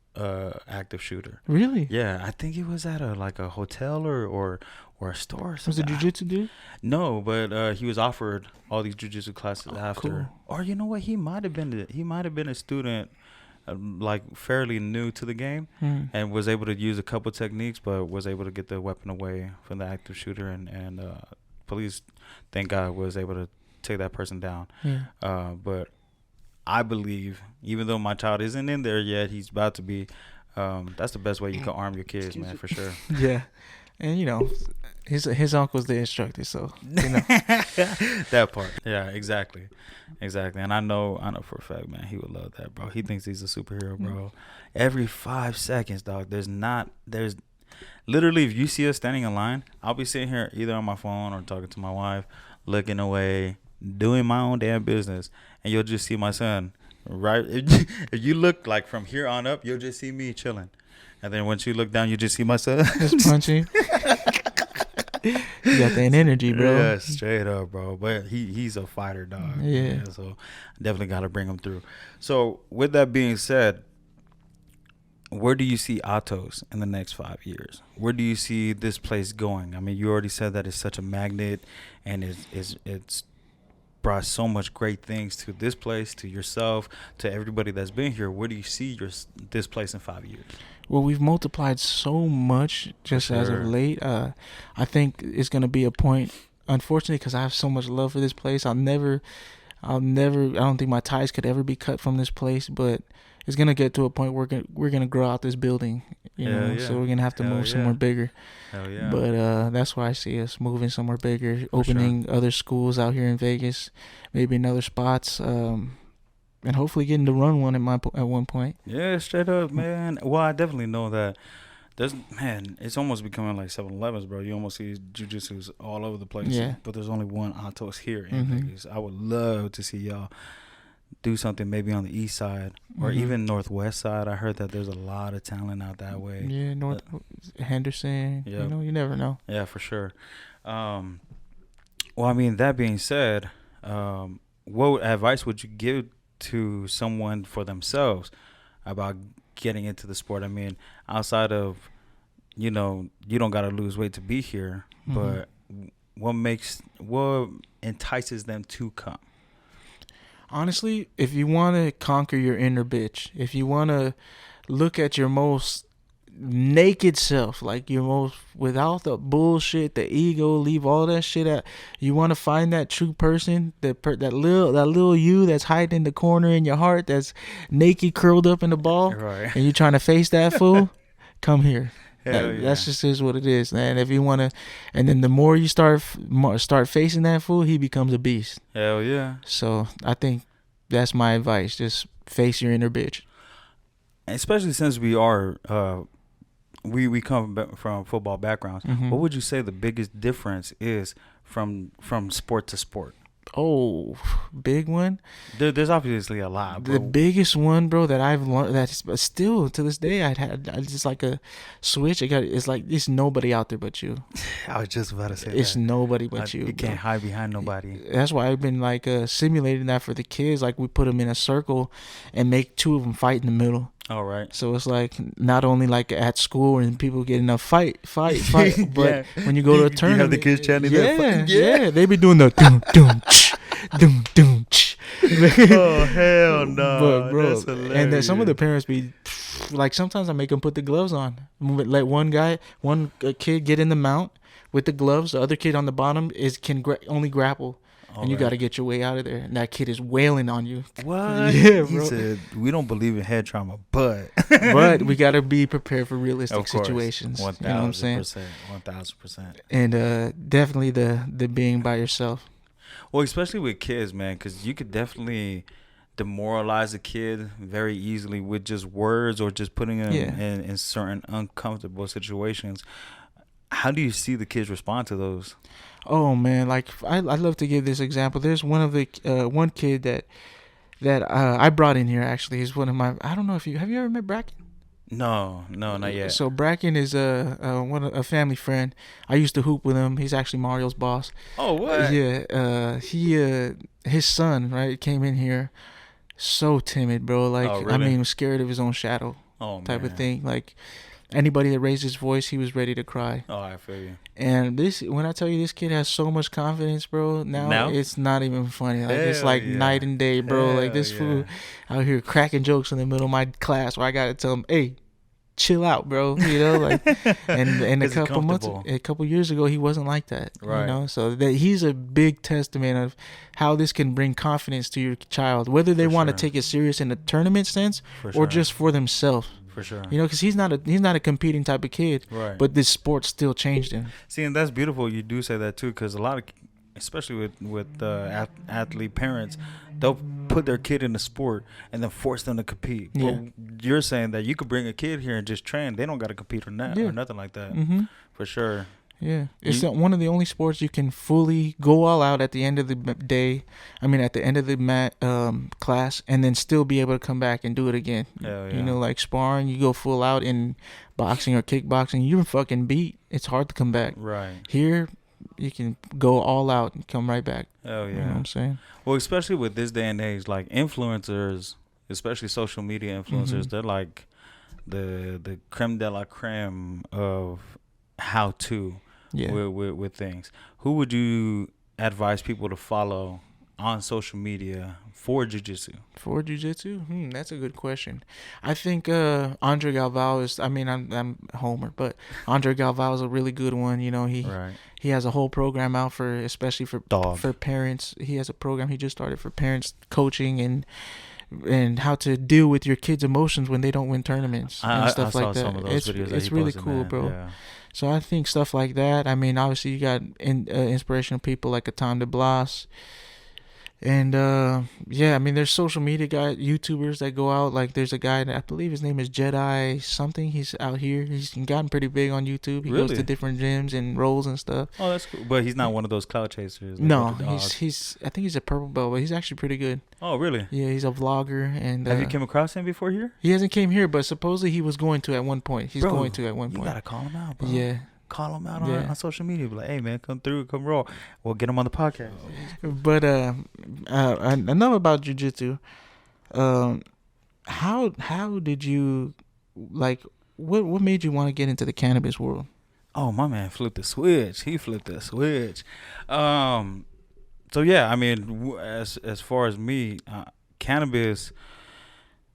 active shooter. Really? Yeah, I think he was at a hotel or a store or something. Was it jiu-jitsu dude? No, but he was offered all these jiu-jitsu classes after. Cool. Or you know what? He might have been a student, fairly new to the game, and was able to use a couple techniques, but was able to get the weapon away from the active shooter, and police, thank God, was able to take that person down. Yeah. But I believe, even though my child isn't in there yet, he's about to be. That's the best way you can arm your kids, man, for sure. Yeah. And, His uncle's the instructor, so you know. That part. Yeah, exactly. And I know for a fact, man, he would love that, bro. He thinks he's a superhero, bro. Every 5 seconds, dog, there's literally, if you see us standing in line, I'll be sitting here either on my phone or talking to my wife, looking away, doing my own damn business, and you'll just see my son, right? If you look like from here on up, you'll just see me chilling. And then once you look down, you just see my son. Just punching. You got that energy, bro. Yeah, straight up, bro. But he's a fighter, dog. Yeah. So definitely got to bring him through. So with that being said, where do you see Atos in the next 5 years? Where do you see this place going? I mean, you already said that it's such a magnet, and it's brought so much great things to this place, to yourself, to everybody that's been here. Where do you see this place in 5 years? Well, we've multiplied so much just as of late. I think it's gonna be a point. Unfortunately, because I have so much love for this place, I'll never. I don't think my ties could ever be cut from this place. But it's gonna get to a point where we're gonna grow out this building. You know, so we're gonna have to move somewhere bigger. Hell yeah. But that's why I see us moving somewhere bigger, opening other schools out here in Vegas, maybe in other spots. And hopefully getting to run one at one point. Yeah, straight up, man. Well, I definitely know that it's almost becoming like 7-Elevens, bro. You almost see jujitsus all over the place. Yeah. But there's only one Atos here in Vegas. I would love to see y'all do something maybe on the east side or even northwest side. I heard that there's a lot of talent out that way. Yeah, Henderson. Yep. You know, you never know. Yeah, for sure. Well, I mean, that being said, what advice would you give to someone for themselves about getting into the sport? I mean, outside of, you know, you don't got to lose weight to be here, but what entices them to come? Honestly, if you want to conquer your inner bitch, if you want to look at your most naked self, like your most, without the bullshit, the ego, leave all that shit out. You want to find that true person, that little you that's hiding in the corner in your heart, that's naked, curled up in the ball, right? And you're trying to face that fool. Come here. Yeah. That's just is what it is, man. If you want to, and then the more you start facing that fool, he becomes a beast. Hell yeah. So I think that's my advice. Just face your inner bitch. Especially since we are we come from football backgrounds. What would you say the biggest difference is from sport to sport? Oh, big one. There's obviously a lot, bro. The biggest one, bro, that I've learned, that's still to this day, I just like a switch. It's like there's nobody out there but you. I was just about to say it's nobody but you. You can't hide behind nobody. That's why I've been like simulating that for the kids. Like we put them in a circle and make two of them fight in the middle. All right. So it's like not only like at school and people getting a fight, but when you go to a tournament, you have the kids chanting yeah, they be doing the doom doom doom doom. Oh hell no! But bro, and then some of the parents be like, sometimes I make them put the gloves on. Let one kid get in the mount with the gloves. The other kid on the bottom can only grapple. And you got to get your way out of there. And that kid is wailing on you. What? Yeah, bro. He said, we don't believe in head trauma, but we got to be prepared for realistic situations. 1,000%. You know what I'm saying? 1,000%. And definitely the being by yourself. Well, especially with kids, man, because you could definitely demoralize a kid very easily with just words or just putting them in certain uncomfortable situations. How do you see the kids respond to those? Oh man, like I love to give this example. There's one kid that I brought in here. Actually, he's one of my. I don't know if have you ever met Bracken? No, not yet. So Bracken is a family friend. I used to hoop with him. He's actually Mario's boss. Oh what? Yeah. His son came in here, so timid, bro. Like really? I mean, was scared of his own shadow. Oh type man. of thing. Like anybody that raised his voice, he was ready to cry. Oh, I feel you. And when I tell you this kid has so much confidence, bro, now? It's not even funny. Like it's like night and day, bro. Like this fool out here cracking jokes in the middle of my class where I gotta tell him, hey, chill out, bro. You know, like and a couple years ago he wasn't like that. Right. You know, so that he's a big testament of how this can bring confidence to your child, whether they want to take it serious in a tournament sense or just for themselves. For sure. You know, because he's not a competing type of kid. Right. But this sport still changed him. See, and that's beautiful. You do say that too, because a lot of, especially with athlete parents, they'll put their kid in a sport and then force them to compete. Yeah. But you're saying that you could bring a kid here and just train. They don't got to compete or nothing like that. Mm-hmm. For sure. Yeah, it's one of the only sports you can fully go all out at the end of the day. I mean, at the end of the class, and then still be able to come back and do it again. Hell yeah. You know, like sparring, you go full out in boxing or kickboxing, you're fucking beat. It's hard to come back. Right. Here, you can go all out and come right back. Hell yeah. You know what I'm saying? Well, especially with this day and age, like influencers, especially social media influencers, they're like the creme de la creme of how to. Yeah. With things. Who would you advise people to follow on social media for jiu-jitsu? For jiu-jitsu? That's a good question. I think Andre Galvao is, I mean, I'm Homer, but Andre Galvao is a really good one. You know, he has a whole program out for, especially for parents. He has a program he just started for parents, coaching and how to deal with your kids' emotions when they don't win tournaments and stuff like that. Some of those videos it's really posted, cool, man. bro. Yeah. So I think stuff like that. I mean, obviously you got inspirational people like Atan de Blas. And yeah, I mean, there's social media YouTubers that go out. Like, there's a guy that I believe his name is Jedi something. He's out here. He's gotten pretty big on YouTube. He goes to different gyms and roles and stuff. Oh, that's cool. But he's not one of those cloud chasers. No, he's. I think he's a purple belt, but he's actually pretty good. Oh, really? Yeah, he's a vlogger. And have you come across him before here? He hasn't came here, but supposedly he was going to at one point. He's going to at one point. You gotta call him out, bro. Yeah. Call him out on social media. Be like, hey, man, come through, come roll. We'll get him on the podcast. But enough about jiu-jitsu. How did you, like, what made you want to get into the cannabis world? Oh, my man flipped the switch. He flipped the switch. So, yeah, I mean, as far as me, cannabis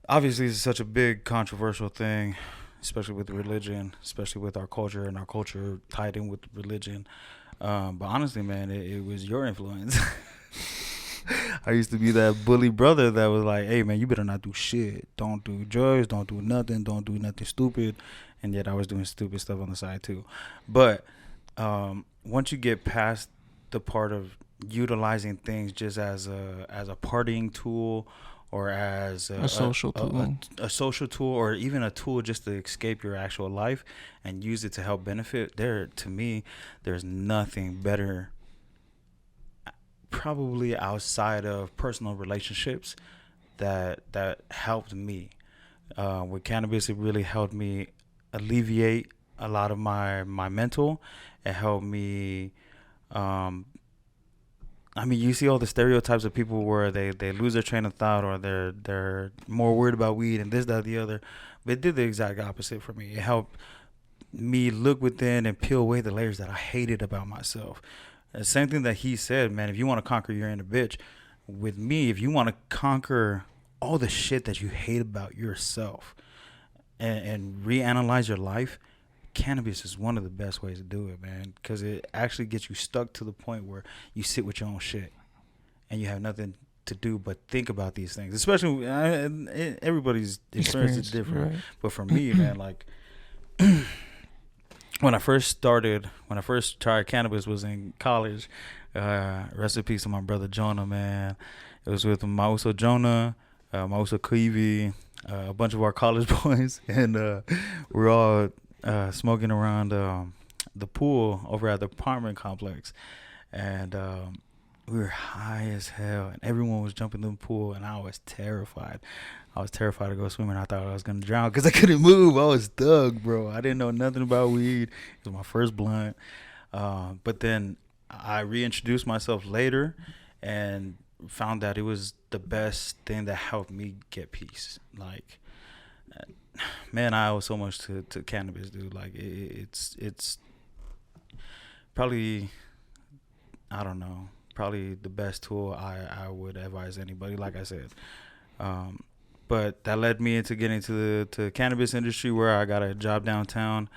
obviously is such a big controversial thing, especially with religion, especially with our culture and our culture tied in with religion. But honestly, man, it was your influence. I used to be that bully brother that was like, hey, man, you better not do shit. Don't do drugs. Don't do nothing stupid. And yet I was doing stupid stuff on the side too. But once you get past the part of utilizing things just as a partying tool, or as a social tool, or even a tool just to escape your actual life and use it to help benefit, to me, there's nothing better, probably outside of personal relationships, that helped me. With cannabis, it really helped me alleviate a lot of my mental. It helped me. I mean, you see all the stereotypes of people where they lose their train of thought, or they're more worried about weed and this, that, the other. But it did the exact opposite for me. It helped me look within and peel away the layers that I hated about myself. The same thing that he said, man, if you want to conquer your inner bitch, with me, if you want to conquer all the shit that you hate about yourself and reanalyze your life, cannabis is one of the best ways to do it, man, because it actually gets you stuck to the point where you sit with your own shit and you have nothing to do but think about these things. Especially everybody's experience is different, right? But for me, man, like when I first tried cannabis was in college. Rest in peace to my brother Jonah, man. It was with Mauso Jonah, Mauso Kiwi, a bunch of our college boys, and we're all smoking around the pool over at the apartment complex, and we were high as hell, and everyone was jumping in the pool, and I was terrified. I was terrified to go swimming. I thought I was gonna drown because I couldn't move. I was thug, bro. I didn't know nothing about weed. It was my first blunt, but then I reintroduced myself later, and found that it was the best thing that helped me get peace. Like, man, I owe so much to cannabis, dude. Like, it's probably, I don't know, probably the best tool I would advise anybody, like I said. But that led me into getting to the cannabis industry, where I got a job downtown.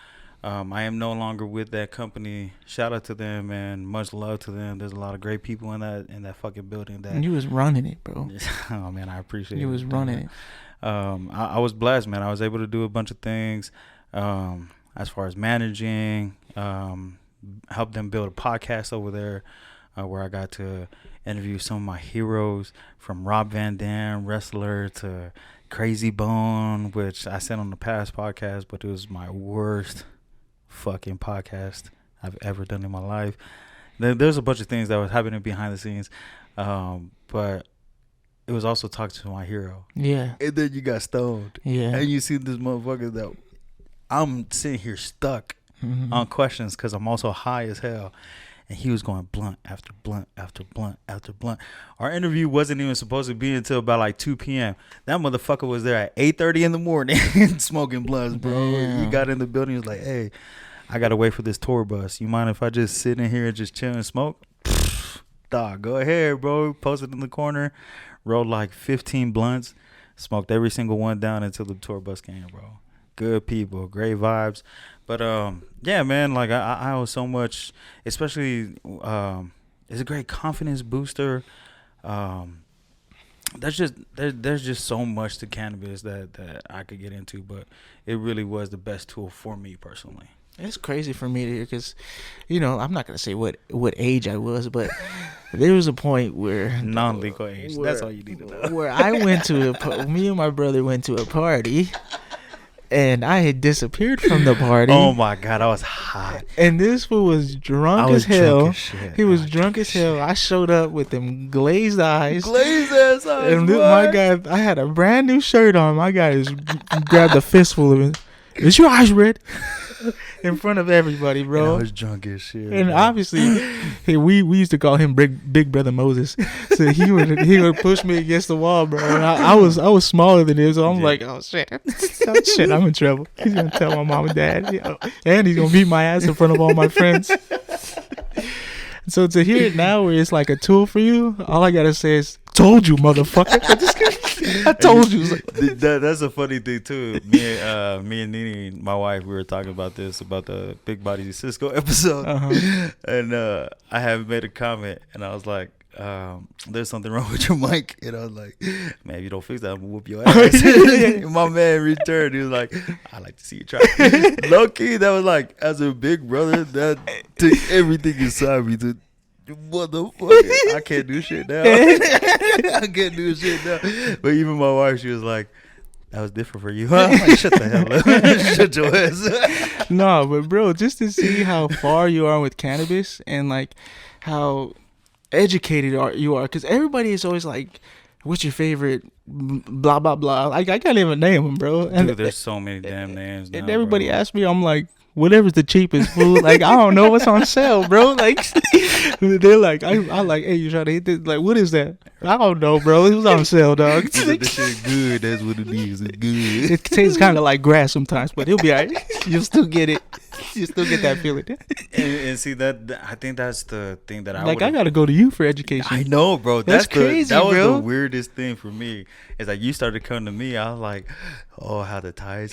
I am no longer with that company. Shout out to them, man. Much love to them. There's a lot of great people in that fucking building. That You was running it, bro. oh man, I appreciate it. You was running it. I was blessed, man. I was able to do a bunch of things as far as managing, help them build a podcast over there where I got to interview some of my heroes, from Rob Van Dam, wrestler, to Crazy Bone, which I said on the past podcast, but it was my worst fucking podcast I've ever done in my life. There's a bunch of things that was happening behind the scenes, but it was also talking to my hero. Yeah. And then you got stoned. Yeah. And you see this motherfucker that I'm sitting here stuck on questions because I'm also high as hell. And he was going blunt after blunt after blunt after blunt. Our interview wasn't even supposed to be until about like 2 p.m. That motherfucker was there at 8:30 in the morning smoking blunts, bro. Damn. He got in the building. He was like, hey, I got to wait for this tour bus. You mind if I just sit in here and just chill and smoke? Dog, go ahead, bro. Posted in the corner. Rolled like 15 blunts. Smoked every single one down until the tour bus came, bro. Good people, great vibes. But yeah, man, like I owe so much, especially it's a great confidence booster. There's just so much to cannabis that I could get into, but it really was the best tool for me personally. It's crazy for me to hear because, you know, I'm not going to say what age I was, but there was a point where... Non-legal age. That's all you need to know. Where I went to me and my brother went to a party, and I had disappeared from the party. Oh, my God. I was hot. And this fool was drunk as hell. He was drunk as hell. I showed up with them glazed eyes. Glazed ass eyes, and my guy, I had a brand new shirt on. My guy just grabbed a fistful of it. Is your eyes red? In front of everybody, bro. And I was drunk as shit. And bro. obviously, we used to call him Big Brother Moses. So he would push me against the wall, bro. And I was smaller than him, so I'm like, oh shit, I'm in trouble. He's gonna tell my mom and dad, and he's gonna beat my ass in front of all my friends. So to hear it now, where it's like a tool for you, all I gotta say is, "Told you, motherfucker." I told you. That's a funny thing too. Me and Nene, my wife, we were talking about this, about the Big Body Cisco episode, and I had made a comment, and I was like, "There's something wrong with your mic," and I was like, "Man, if you don't fix that, I'm gonna whoop your ass." And my man returned. He was like, "I like to see you try." Low key, that was like, as a big brother, that took everything inside me to. Motherfucker, I can't do shit now. I can't do shit now. But even my wife, she was like, "That was different for you, huh?" I'm like, shut the hell up. Shut your ass. No, but bro, just to see how far you are with cannabis and like how educated you are, because everybody is always like, "What's your favorite?" Blah blah blah. Like I can't even name them, bro. And dude, there's so many damn names. And now, everybody bro. asks me, I'm like, whatever's the cheapest food. Like I don't know what's on sale, bro. Like they're like, I like, hey, you trying to hit this? Like, what is that? I don't know, bro. It was on sale, dog. This shit good. That's what it is. It's good. It tastes kind of like grass sometimes, but it'll be alright. You'll still get it. You still get that feeling. And see that I think that's the thing that I gotta go to you for education. I know, bro. That's crazy, that was bro. the weirdest thing for me. It's like you started coming to me. I was like, oh, how the ties.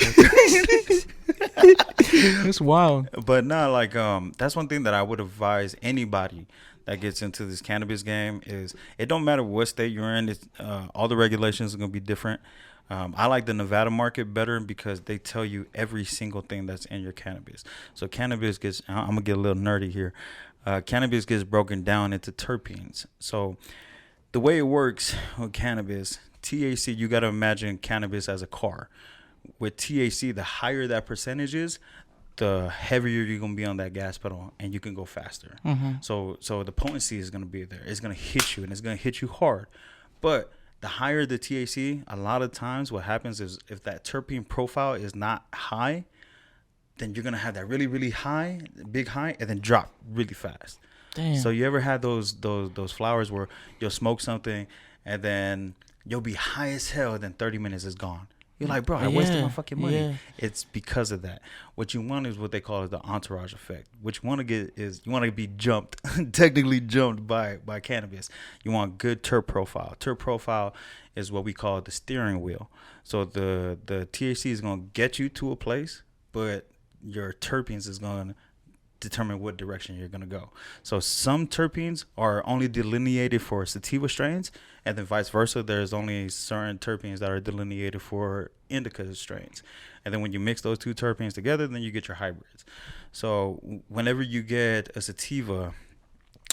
It's wild. But no, like that's one thing that I would advise anybody that gets into this cannabis game is it don't matter what state you're in. It's, all the regulations are gonna be different. I like the Nevada market better because they tell you every single thing that's in your cannabis. So cannabis gets, I'm gonna get a little nerdy here. Cannabis gets broken down into terpenes. So the way it works with cannabis, THC, you got to imagine cannabis as a car. With THC, the higher that percentage is, the heavier you're going to be on that gas pedal and you can go faster. So the potency is going to be there. It's going to hit you and it's going to hit you hard. But the higher the THC, a lot of times what happens is if that terpene profile is not high, then you're going to have that really, really high, big high, and then drop really fast. Damn. So you ever had those flowers where you'll smoke something and then you'll be high as hell, then 30 minutes is gone. You're like, bro, I wasted my fucking money. Yeah. It's because of that. What you want is what they call the entourage effect. What you want to get is you want to be jumped, technically jumped by cannabis. You want good terp profile. Terp profile is what we call the steering wheel. So the THC is going to get you to a place, but your terpenes is going to determine what direction you're going to go. So some terpenes are only delineated for sativa strains, and then vice versa. There's only certain terpenes that are delineated for indica strains. And then when you mix those two terpenes together, then you get your hybrids. So whenever you get a sativa,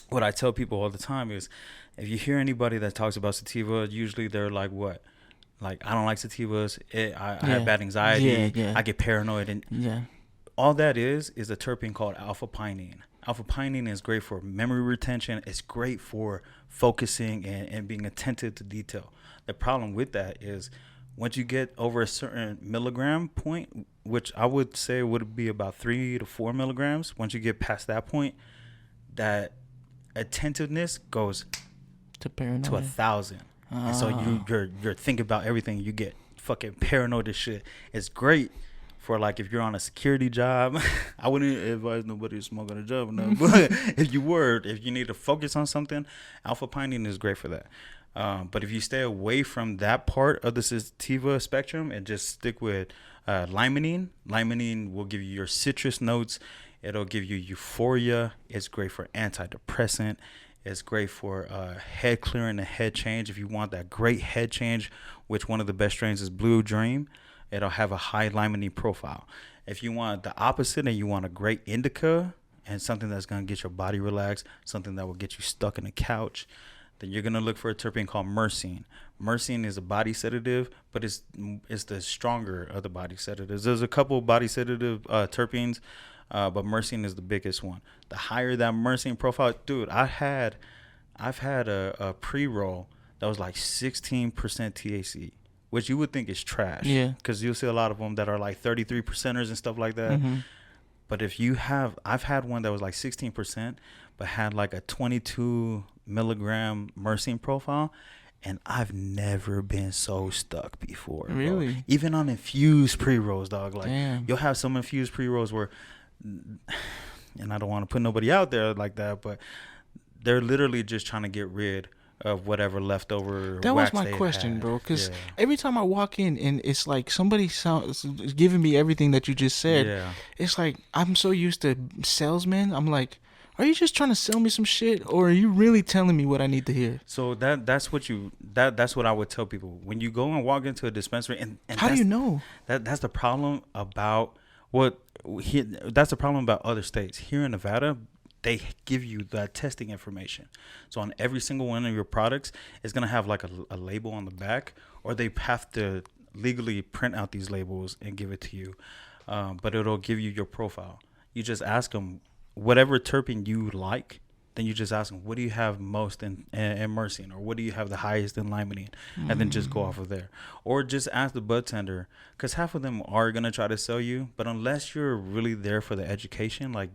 what I tell people all the time is, if you hear anybody that talks about sativa, usually they're like, what? Like, I don't like sativas. I have bad anxiety. I get paranoid. And all that is a terpene called alpha pinene. Alpha pinene is great for memory retention. It's great for focusing and being attentive to detail. The problem with that is once you get over a certain milligram point, which I would say would be about 3 to 4 milligrams, once you get past that point, that attentiveness goes to 1,000. And so you're thinking about everything. You get fucking paranoid as shit. It's great for like if you're on a security job. I wouldn't advise nobody to smoke on a job or nothing, but if you need to focus on something, alpha pinene is great for that. But if you stay away from that part of the sativa spectrum and just stick with limonene will give you your citrus notes. It'll give you euphoria. It's great for antidepressant. It's great for head clearing and head change. If you want that great head change, which one of the best strains is Blue Dream, it'll have a high limonene profile. If you want the opposite and you want a great indica and something that's going to get your body relaxed, something that will get you stuck in a couch, then you're going to look for a terpene called myrcene. Myrcene is a body sedative, but it's the stronger of the body sedatives. There's a couple of body sedative terpenes, but myrcene is the biggest one. The higher that myrcene profile, dude, I've had a pre-roll that was like 16% THC, which you would think is trash. Yeah. Because you'll see a lot of them that are like 33%ers and stuff like that. Mm-hmm. But I've had one that was like 16%, but had like a 22 milligram myrcene profile. And I've never been so stuck before. Really? Bro. Even on infused pre-rolls, dog. Like, you'll have some infused pre-rolls where, and I don't want to put nobody out there like that, but they're literally just trying to get rid of whatever leftover that wax was my question, bro, because every time I walk in and it's like somebody is giving me everything that you just said. It's like I'm so used to salesmen. I'm like, are you just trying to sell me some shit, or are you really telling me what I need to hear? So that's what I would tell people when you go and walk into a dispensary. And how do you know? That's the problem about that's the problem about other states. Here in Nevada, they give you that testing information. So on every single one of your products, it's going to have like a label on the back, or they have to legally print out these labels and give it to you. But it'll give you your profile. You just ask them whatever terpene you like, then you just ask them, what do you have most in myrcene, or what do you have the highest in limonene, and then just go off of there. Or just ask the bud tender, because half of them are going to try to sell you, but unless you're really there for the education, like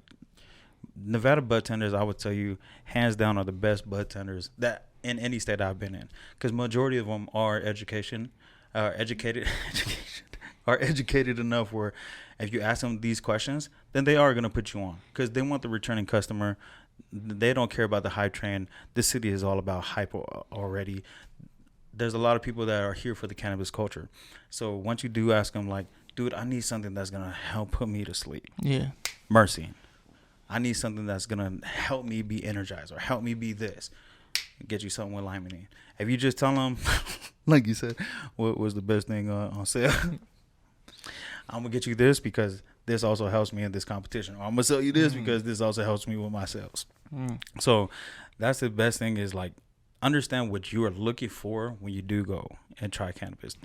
Nevada bud tenders, I would tell you, hands down, are the best bud tenders that in any state I've been in, because majority of them are educated enough where if you ask them these questions, then they are going to put you on, because they want the returning customer. They don't care about the hype train. This city is all about hype already. There's a lot of people that are here for the cannabis culture. So once you do ask them, like, dude, I need something that's going to help put me to sleep. Yeah. Myrcene. I need something that's going to help me be energized or help me be this. Get you something with limonene. If you just tell them, like you said, what was the best thing on sale? I'm going to get you this because this also helps me in this competition. Or I'm going to sell you this because this also helps me with my sales. So that's the best thing, is like understand what you are looking for when you do go and try cannabis.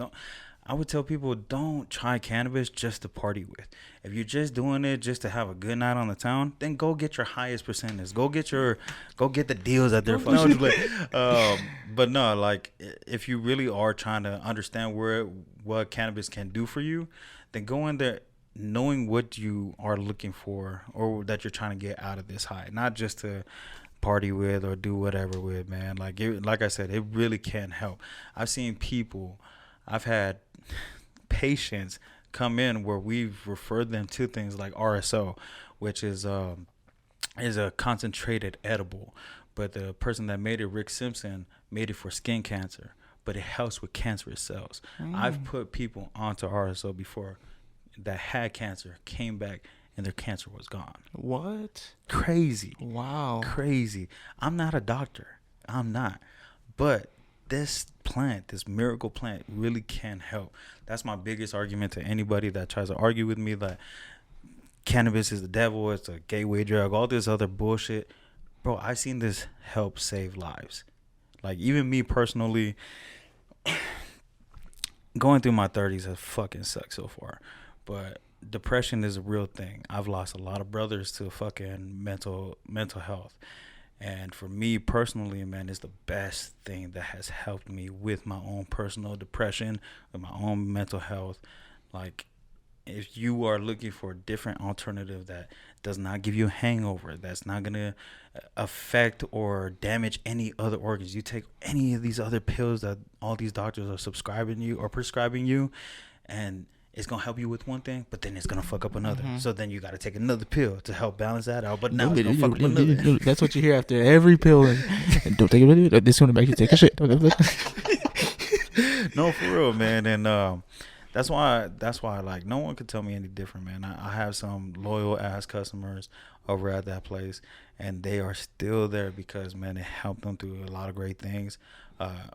I would tell people, don't try cannabis just to party with. If you're just doing it just to have a good night on the town, then go get your highest percentage. Go get the deals that they're fucking but no, like if you really are trying to understand what cannabis can do for you, then go in there knowing what you are looking for or that you're trying to get out of this high, not just to party with or do whatever with, man. Like I said, it really can help. I've had patients come in where we've referred them to things like RSO, which is a concentrated edible, but the person that made it, Rick Simpson, made it for skin cancer, but it helps with cancerous cells. I've put people onto RSO before that had cancer, came back, and their cancer was gone. What? Crazy. Wow. Crazy. I'm not a doctor. I'm not. But this plant, this miracle plant, really can help. That's my biggest argument to anybody that tries to argue with me that cannabis is the devil, it's a gateway drug, all this other bullshit. Bro, I seen this help save lives. Like, even me personally, going through my 30s has fucking sucked so far. But depression is a real thing. I've lost a lot of brothers to fucking mental health. And for me personally, man, it's the best thing that has helped me with my own personal depression, with my own mental health. Like, if you are looking for a different alternative that does not give you a hangover, that's not going to affect or damage any other organs, you take any of these other pills that all these doctors are subscribing you or prescribing you, and it's going to help you with one thing, but then it's going to fuck up another. So then you got to take another pill to help balance that out. But now it's going to fuck up another. That's what you hear after every pill. And don't take it. This one to make you take a shit. No, for real, man. And that's why like no one could tell me any different, man. I have some loyal ass customers over at that place, and they are still there because, man, it helped them through a lot of great things,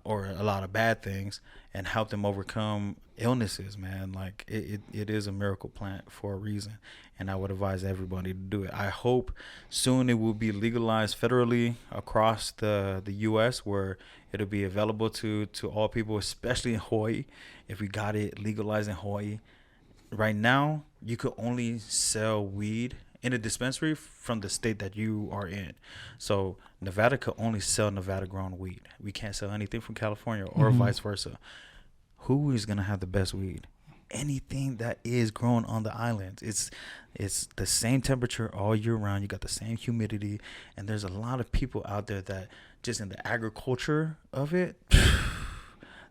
or a lot of bad things, and helped them overcome illnesses, man. Like it is a miracle plant for a reason, and I would advise everybody to do it. I hope soon it will be legalized federally across the U.S., where it'll be available to all people, especially in Hawaii. If we got it legalized in Hawaii, right now you could only sell weed in a dispensary from the state that you are in. So Nevada could only sell Nevada grown weed. We can't sell anything from California or vice versa. Who is gonna have the best weed? Anything that is grown on the islands. It's the same temperature all year round. You got the same humidity, and there's a lot of people out there that just in the agriculture of it,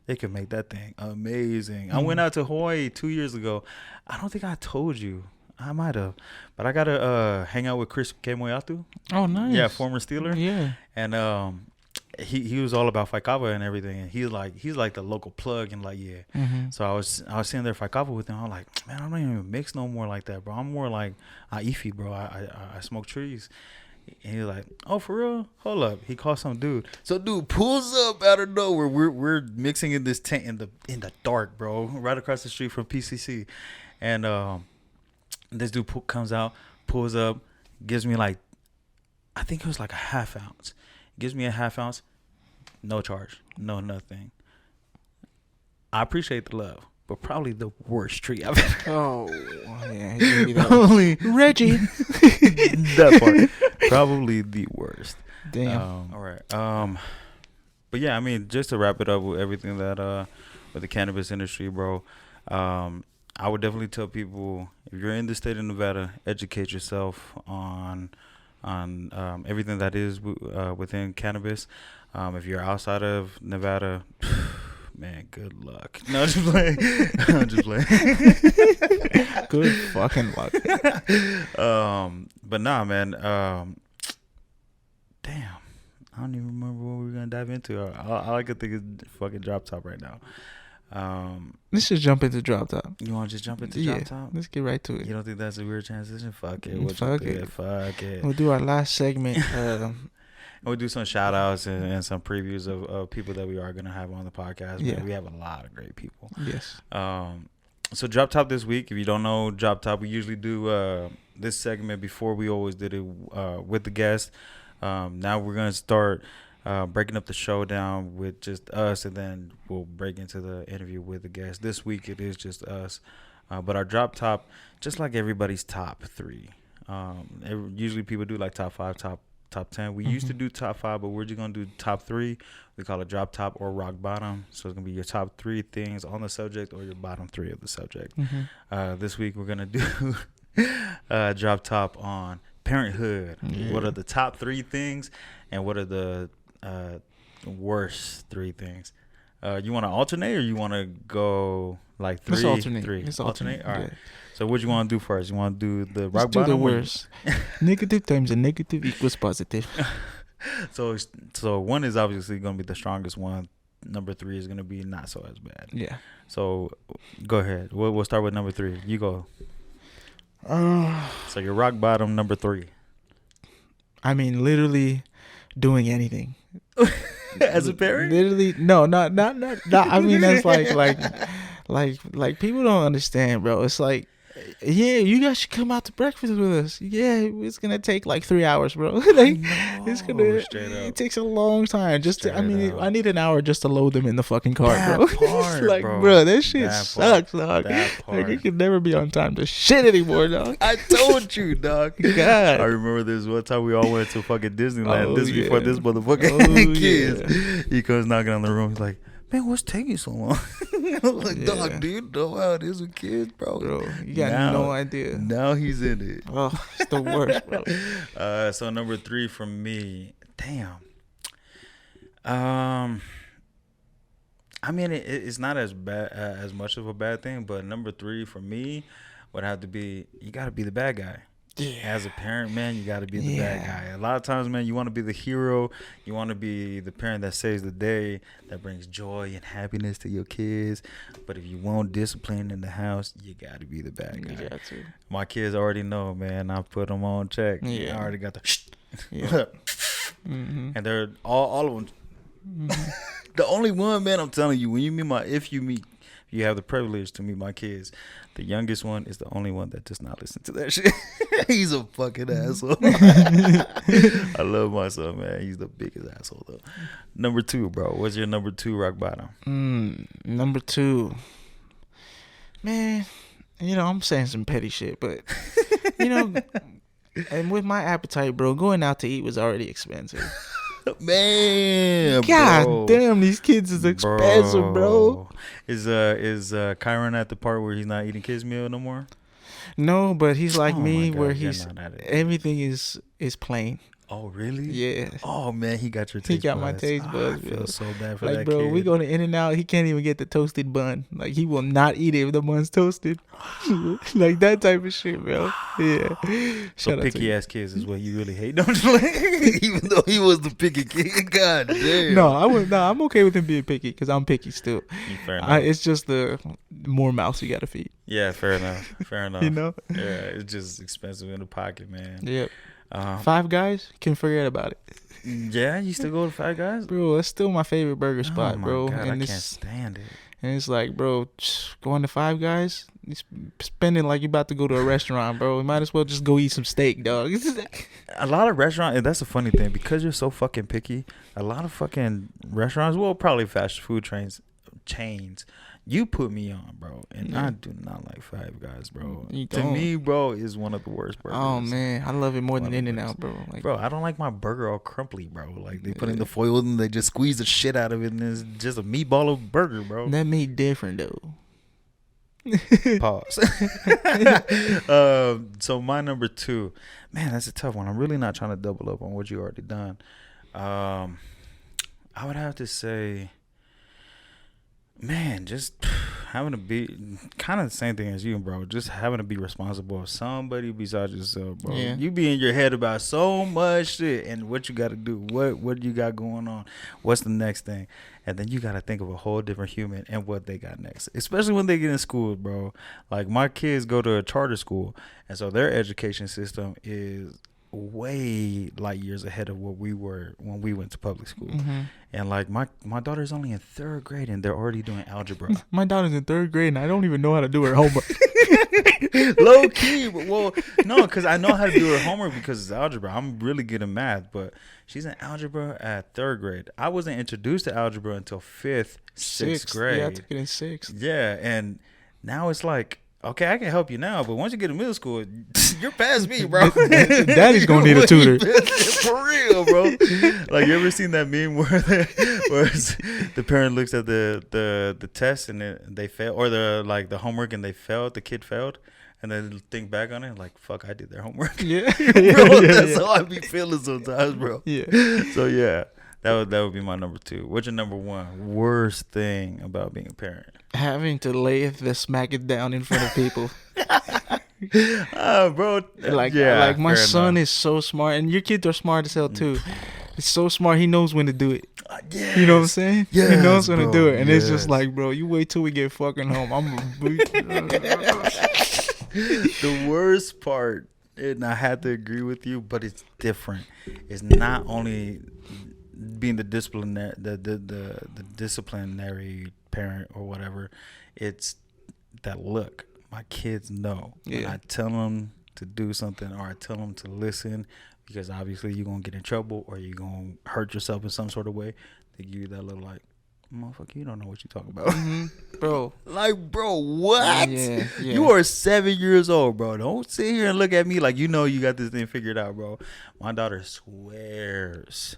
they could make that thing amazing. I went out to Hawaii 2 years ago. I don't think I told you. I might have, but I got to hang out with Chris Kemoyatu. Oh, nice. Yeah, former Steeler. Yeah. And he was all about Faikava and everything, and he's like the local plug, and like, yeah. So I was sitting there Faikava with him. I'm like, man, I don't even mix no more like that, bro. I'm more like Aifi, bro. I smoke trees. And he's like, oh, for real? Hold up. He called some dude. So dude pulls up out of nowhere. We're mixing in this tent in the dark, bro, right across the street from PCC. And this dude comes out, pulls up, gives me like, I think it was like a half ounce. Gives me a half ounce, no charge, no nothing. I appreciate the love, but probably the worst treat I've ever. Oh, yeah. Probably Reggie. that part. Probably the worst. Damn. All right. But yeah, I mean, just to wrap it up with everything that with the cannabis industry, bro. I would definitely tell people, if you're in the state of Nevada, educate yourself on everything that is within cannabis. If you're outside of Nevada, man, good luck. No, I'm just playing. I'm just playing. Good fucking luck. But nah, man. Damn, I don't even remember what we were gonna dive into. All I could think is fucking drop top right now. Let's just jump into drop top. You want to just jump into drop top? Let's get right to it. You don't think that's a weird transition? Fuck it. Fuck it. Fuck it. We'll do our last segment. We'll do some shout outs and some previews of people that we are going to have on the podcast. Yeah. We have a lot of great people. Yes. So drop top this week. If you don't know drop top, we usually do this segment before. We always did it with the guest. Now we're going to start breaking up the show down with just us, and then we'll break into the interview with the guest. This week it is just us, but our drop top, just like everybody's top three. Usually people do like top 5, top 10. We used to do top 5, but we're just gonna do top 3. We call it drop top or rock bottom. So it's gonna be your top 3 things on the subject or your bottom 3 of the subject. This week we're gonna do drop top on parenthood. Yeah. What are the top 3 things, and what are the worst 3 things? You want to alternate, or you want to go like 3? Let's alternate. 3. Let's alternate. All right. Yeah. So what you want to do first? You want to do the rock Let's do bottom? the worst. Negative times a negative equals positive. So 1 is obviously going to be the strongest one. Number 3 is going to be not so as bad. Yeah. So go ahead. We'll start with number 3. You go. So your rock bottom number 3. I mean, literally doing anything. As a parent? Literally, no, not. I mean, that's like people don't understand, bro. It's like, yeah, you guys should come out to breakfast with us. Yeah, it's gonna take like 3 hours, bro. Like, it's gonna. It takes a long time. I need an hour just to load them in the fucking car, bro. Part, like, bro, that shit sucks, dog. Like, you can never be on time to shit anymore, dog. I told you, dog. God. I remember this one time we all went to fucking Disneyland. Before this motherfucker kids. He comes knocking on the room. He's like, man, what's taking so long? I'm like, dog, do you know how it is with kids, bro? You got no idea. Now he's in it. Oh, it's the worst, bro. So number 3 from me. Damn. I mean, it's not as bad as much of a bad thing, but number 3 for me would have to be, you got to be the bad guy. Yeah. As a parent, man, you got to be the bad guy. A lot of times, man, you want to be the hero. You want to be the parent that saves the day, that brings joy and happiness to your kids. But if you want discipline in the house, you got to be the bad guy. You got to. My kids already know, man. I put them on check. Yeah. I already got the Mm-hmm. and they're all of them. Mm-hmm. The only one, man, I'm telling you, when you meet if you have the privilege to meet my kids, the youngest one is the only one that does not listen to that shit. He's a fucking asshole. I love my son, man. He's the biggest asshole, though. Number 2, bro. What's your number 2 rock bottom? Number 2. Man, I'm saying some petty shit, but, and with my appetite, bro, going out to eat was already expensive. Man, God damn, these kids is expensive, bro. Is Kyron at the part where he's not eating kids' meal no more? No, but he's like me, where he's everything is plain. Oh, really? Yeah. Oh, man, he got your taste buds. He got my taste buds. I feel so bad for like, that bro, kid. we go to In-N-Out. He can't even get the toasted bun. Like, he will not eat it if the bun's toasted. Like, that type of shit, bro. Yeah. So picky-ass kids is what you really hate, don't you? Even though he was the picky kid. God damn. No, I'm okay with him being picky because I'm picky still. Fair enough. It's just the more mouths you got to feed. Yeah, fair enough. Fair enough. Yeah, it's just expensive in the pocket, man. Yep. Five Guys, can forget about it. Yeah, you still go to Five Guys? Bro, that's still my favorite burger spot, bro. God, and I can't stand it. And it's like, bro, going to Five Guys, you spending like you about to go to a restaurant, bro. You might as well just go eat some steak, dog. A lot of restaurants, and that's a funny thing, because you're so fucking picky, a lot of fucking restaurants, well, probably fast food chains, you put me on, bro, and I do not like Five Guys, bro. To me, bro, is one of the worst burgers. Oh man, I love it more than In-N-Out, bro. Like, bro, I don't like my burger all crumply, bro. Like, they put in the foil and they just squeeze the shit out of it, and it's just a meatball of burger, bro. That meat different though. Pause. So my number 2, man, that's a tough one. I'm really not trying to double up on what you already done. I would have to say, man, just having to be kind of the same thing as you, bro. Just having to be responsible of somebody besides yourself, bro. Yeah. You be in your head about so much shit and what you got to do, what you got going on, what's the next thing, and then you got to think of a whole different human and what they got next. Especially when they get in school, bro. Like, my kids go to a charter school, and so their education system is way light years ahead of what we were when we went to public school. Mm-hmm. And like my daughter's only in 3rd grade and they're already doing algebra. My daughter's in 3rd grade and I don't even know how to do her homework. Low key, but no, because I know how to do her homework because it's algebra. I'm really good at math, but she's in algebra at 3rd grade. I wasn't introduced to algebra until 5th, 6th grade. Yeah, I took it in 6th. Yeah, and now it's like, okay, I can help you now, but once you get to middle school, you're past me, bro. Daddy's gonna need a tutor. For real, bro. Like, you ever seen that meme where the parent looks at the test and they fail, or the homework and they failed, the kid failed, and then think back on it like, fuck, I did their homework. Yeah, bro, that's how I be feeling sometimes, bro. Yeah. So yeah. That would be my number 2. What's your number 1 worst thing about being a parent? Having to lay the smack it down in front of people. Bro. Like my son is so smart, and your kids are smart as hell too. It's so smart. He knows when to do it. Yes. You know what I'm saying? Yes, he knows when to do it, and yes. it's just like, bro, you wait till we get fucking home. The worst part, and I had to agree with you, but it's different. It's not only being the disciplinary parent or whatever. It's that look. My kids know when I tell them to do something or I tell them to listen, because obviously you're gonna get in trouble or you're gonna hurt yourself in some sort of way. They give you that little like, motherfucker, you don't know what you're talking about. Bro. Like, bro, what? Yeah. You are 7 years old, bro. Don't sit here and look at me like you know you got this thing figured out, bro. My daughter swears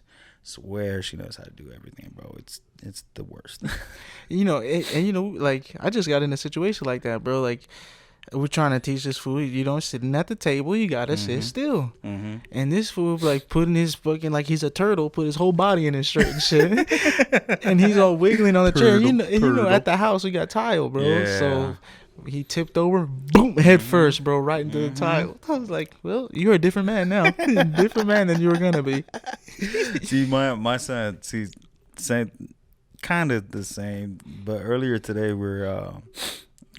she knows how to do everything, bro. It's the worst. Like, I just got in a situation like that, bro. Like, we're trying to teach this fool, you don't sitting at the table, you gotta sit still. And this fool like putting his fucking, like he's a turtle, put his whole body in his shirt and shit. And he's all wiggling on the chair. At the house we got tile, bro. Yeah. So he tipped over, boom, head first, bro, right into the tile. I was like, well, you're a different man now. Different man than you were gonna be. See, my son, same, kind of the same. But earlier today we're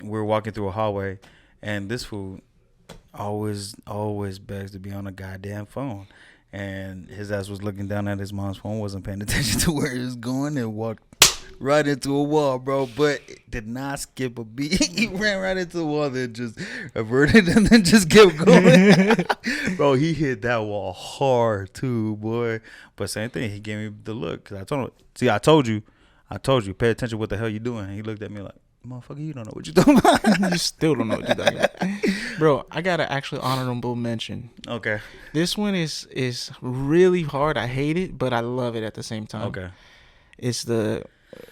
walking through a hallway, and this fool always begs to be on a goddamn phone. And his ass was looking down at his mom's phone, wasn't paying attention to where he was going, and walked right into a wall, bro. But did not skip a beat. He ran right into the wall, then just averted, and then just kept going. Bro, he hit that wall hard too, boy. But same thing, he gave me the look, because I told him, see, I told you, pay attention what the hell you doing. And he looked at me like, motherfucker, you don't know what you're talking about. You still don't know what you're talking about. Bro, I got an actually honorable mention. Okay. This one is really hard. I hate it, but I love it at the same time. Okay. It's the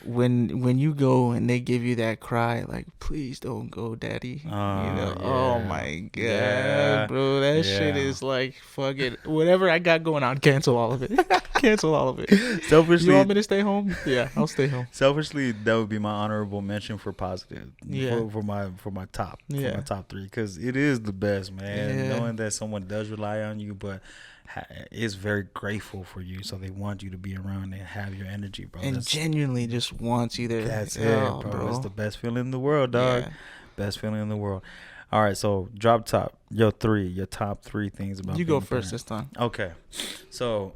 when you go and they give you that cry, like, please don't go, daddy. Oh my god, bro, that shit is like, fuck it. Whatever I got going on, cancel all of it. Cancel all of it. Selfishly, you want me to stay home? Yeah, I'll stay home. Selfishly, that would be my honorable mention for positive. Yeah. For my top. Yeah. For my top 3, because it is the best, man. Yeah. Knowing that someone does rely on you, but is very grateful for you, so they want you to be around and have your energy, bro. And genuinely just wants you there. That's it, bro. It's the best feeling in the world, dog. Yeah. Best feeling in the world. All right, so drop top. Your top 3 things about. You go first this time. Okay, so,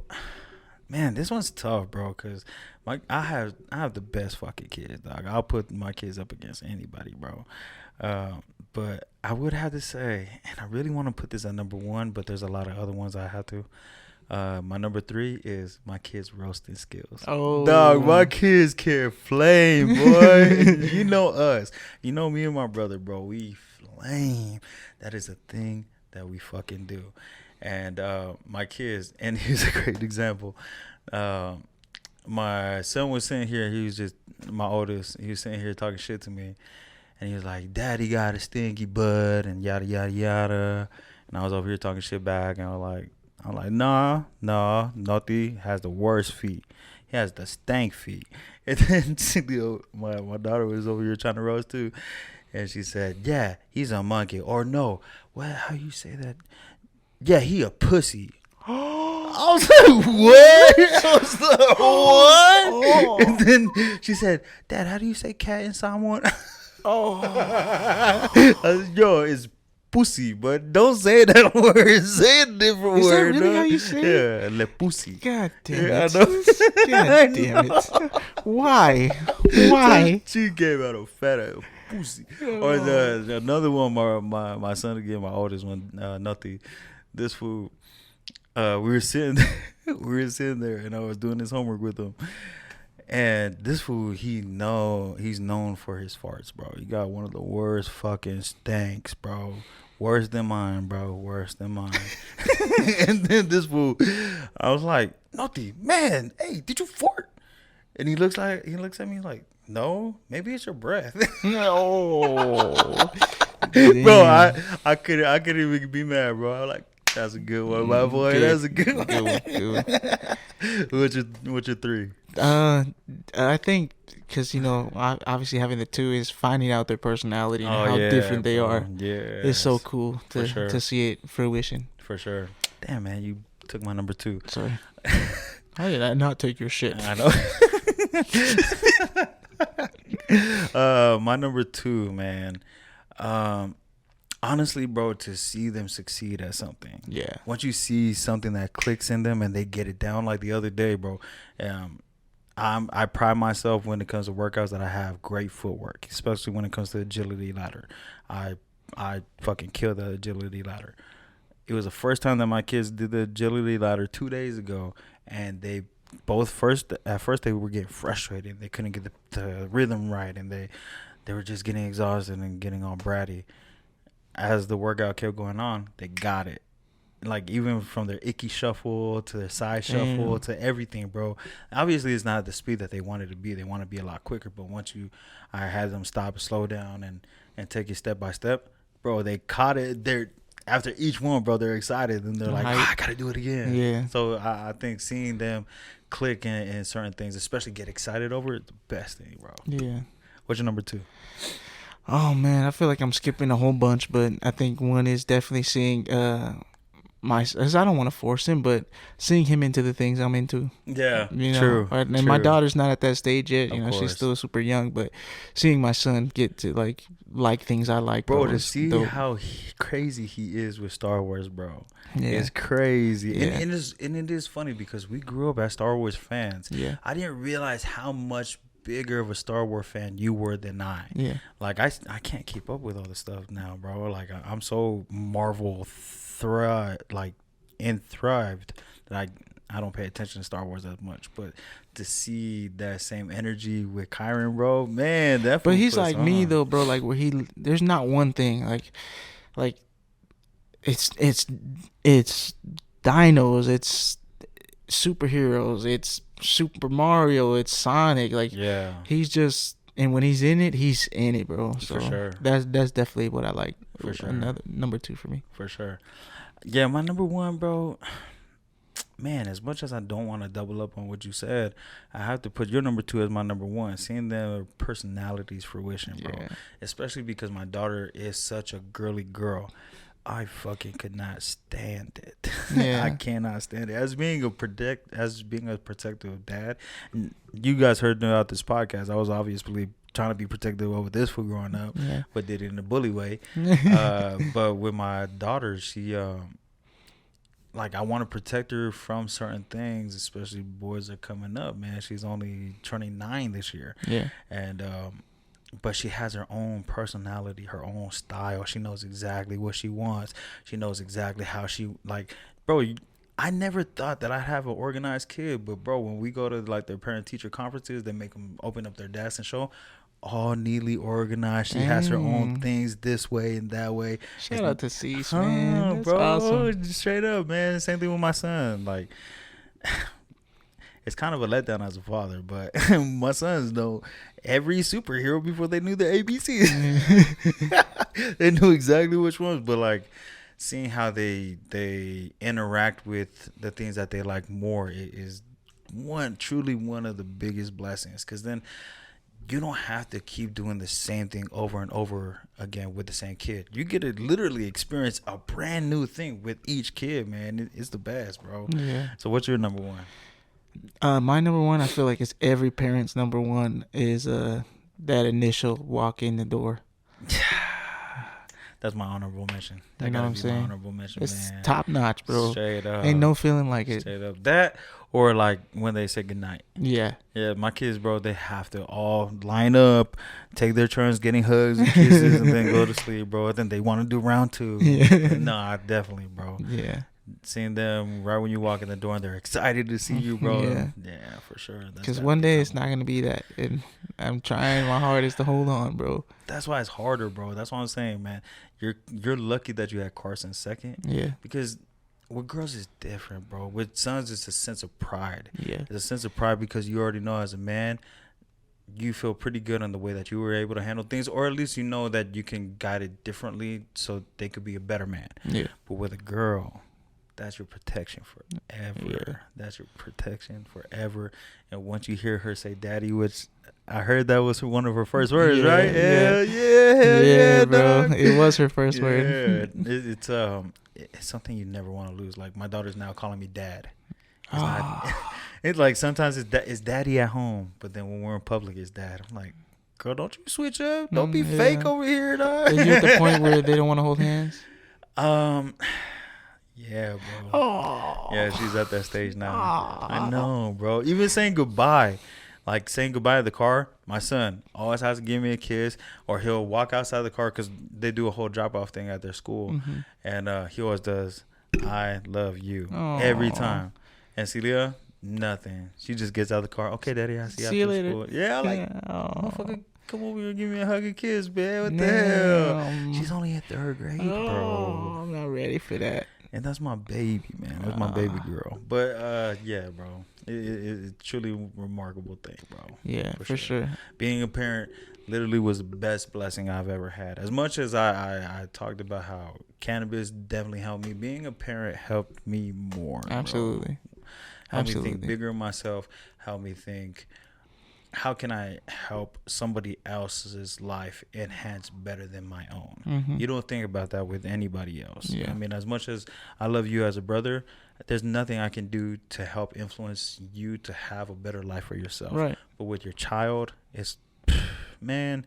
man, this one's tough, bro, because I have the best fucking kids, dog. I'll put my kids up against anybody, bro. But I would have to say, and I really want to put this at number 1, but there's a lot of other ones I have to. My number 3 is my kids' roasting skills. Oh, dog, my kids can flame, boy. You know us. You know me and my brother, bro. We flame. That is a thing that we fucking do. And my kids, and here's a great example. My son was sitting here. He was just my oldest. He was sitting here talking shit to me. And he was like, Daddy got a stinky butt and yada, yada, yada. And I was over here talking shit back. And I'm like, nah, Naughty has the worst feet. He has the stank feet. And then my daughter was over here trying to roast too. And she said, yeah, he's a monkey. Or no, how you say that? Yeah, he a pussy. I was like, what? I was like, what? Oh. And then she said, Dad, how do you say cat in Samoan? Oh, yo, it's pussy, but don't say that word. Say a different word. Is that really how you say it? Yeah, le pussy. God damn it. God damn it. Why? She gave out a fat ass pussy. Or another one, my son again, my oldest one, Nutty. This fool, we were sitting there, and I was doing his homework with him. And this fool, he's known for his farts, bro. He got one of the worst fucking stanks, bro. Worse than mine, bro. Worse than mine. And then this fool, I was like, Naughty, man, hey, did you fart? And he looks at me like, no, maybe it's your breath. No. Bro, I couldn't even be mad, bro. I was like, that's a good one, my boy. That's a good one. Good one. What's your 3? I think because obviously having the 2 is finding out their personality and how different they are. Yeah, it's so cool to see it fruition. For sure. Damn, man, you took my number 2. Sorry. How did I not take your shit? I know. My number 2, man. honestly, bro, to see them succeed at something. Yeah. Once you see something that clicks in them and they get it down, like the other day, bro. I pride myself when it comes to workouts that I have great footwork, especially when it comes to agility ladder. I fucking kill the agility ladder. It was the first time that my kids did the agility ladder 2 days ago, and they both at first they were getting frustrated. They couldn't get the rhythm right, and they were just getting exhausted and getting all bratty. As the workout kept going on, they got it. Like, even from their icky shuffle to their side shuffle to everything, bro. Obviously, it's not at the speed that they wanted to be. They want to be a lot quicker. But once I had them stop, slow down, and take it step by step, bro, they caught it. After each one, bro, they're excited. And they're like, I got to do it again. Yeah. So I think seeing them click in certain things, especially get excited over it, the best thing, bro. Yeah. What's your number 2? Oh, man, I feel like I'm skipping a whole bunch, but I think one is definitely seeing cause I don't want to force him, but seeing him into the things I'm into. Yeah, you know? True. And my daughter's not at that stage yet. Of course. She's still super young, but seeing my son get to like things I like, bro, to see how crazy he is with Star Wars, bro. Yeah. It's crazy. Yeah. And it is funny because we grew up as Star Wars fans. Yeah. I didn't realize how much bigger of a Star Wars fan you were than I. Yeah. Like, I can't keep up with all this stuff now, bro. Like, I'm so Marvel thrived that I don't pay attention to Star Wars as much. But to see that same energy with Kyron, bro, man, that. But he's like me though, bro. Like, where there's not one thing like it's dinos, it's superheroes, it's Super Mario, it's Sonic. Like, yeah, he's just, and when he's in it, bro. So for sure, that's definitely what I like. For sure, another number 2 for me. For sure. Yeah, my number 1, bro. Man, as much as I don't want to double up on what you said, I have to put your number 2 as my number 1. Seeing their personalities fruition, bro. Yeah. Especially because my daughter is such a girly girl. I fucking could not stand it. Yeah. I cannot stand it. As being a protective dad, you guys heard about this podcast. I was obviously trying to be protective over this fool growing up, but did it in a bully way. But with my daughter, she like, I want to protect her from certain things, especially boys are coming up, man. She's only turning 9 this year. Yeah. And but she has her own personality, her own style. She knows exactly what she wants. She knows exactly how she, like, bro, I never thought that I'd have an organized kid, but bro, when we go to like their parent teacher conferences, they make them open up their desk and show all neatly organized. She has her own things this way and that way. Shout out to Cease, man. That's bro, awesome. Straight up, man. Same thing with my son. Like, it's kind of a letdown as a father, but my sons know every superhero before they knew the ABCs. They knew exactly which ones, but like, seeing how they interact with the things that they like more is truly one of the biggest blessings, because then you don't have to keep doing the same thing over and over again with the same kid. You get to literally experience a brand new thing with each kid, man. It's the best, bro. Yeah. So what's your number 1? My number 1, I feel like it's every parent's number 1, is that initial walk in the door. That's my honorable mention. That you know what I'm saying? My honorable mention, it's man. Top notch, bro. Straight up. Ain't no feeling like it. Straight up. That, or like when they say goodnight. Yeah. Yeah, my kids, bro, they have to all line up, take their turns getting hugs and kisses, and then go to sleep, bro. And then they want to do round 2. Yeah. No, definitely, bro. Yeah. Seeing them right when you walk in the door and they're excited to see you, bro. Yeah, for sure. Because one day it's not going to be that. And I'm trying my hardest to hold on, bro. That's why it's harder, bro. That's what I'm saying, man. You're lucky that you had Carson second. Yeah. Because with girls it's different, bro. With sons it's a sense of pride. Yeah. It's a sense of pride because you already know as a man, you feel pretty good on the way that you were able to handle things, or at least you know that you can guide it differently so they could be a better man. Yeah. But with a girl, that's your protection forever. Yeah. That's your protection forever. And once you hear her say daddy, which I heard that was one of her first words, right? Yeah, bro. Dog. It was her first word. Yeah. It's something you never want to lose. Like, my daughter's now calling me dad. It's like sometimes it's daddy at home, but then when we're in public, it's dad. I'm like, girl, don't you switch up. Don't be fake over here, dog. Are you at the point where they don't want to hold hands? Yeah, bro. Oh. Yeah, she's at that stage now. Oh. I know, bro. Even saying goodbye. Like saying goodbye to the car, my son always has to give me a kiss, or he'll walk outside the car because they do a whole drop-off thing at their school. Mm-hmm. And he always does, I love you, every time. And Celia, nothing. She just gets out of the car. Okay, Daddy, I see you after school. Yeah, like, motherfucker, come over here and give me a hug and kiss, man. What the hell? She's only in 3rd grade, bro. I'm not ready for that. And that's my baby, man. That's my baby girl. But, yeah, bro. It's truly a remarkable thing, bro. Yeah, for sure. Being a parent literally was the best blessing I've ever had. As much as I talked about how cannabis definitely helped me, being a parent helped me more. Absolutely. Bro. Helped me think bigger of myself. Helped me think, how can I help somebody else's life enhance better than my own? Mm-hmm. You don't think about that with anybody else. Yeah. I mean, as much as I love you as a brother, there's nothing I can do to help influence you to have a better life for yourself. Right. But with your child, it's, man,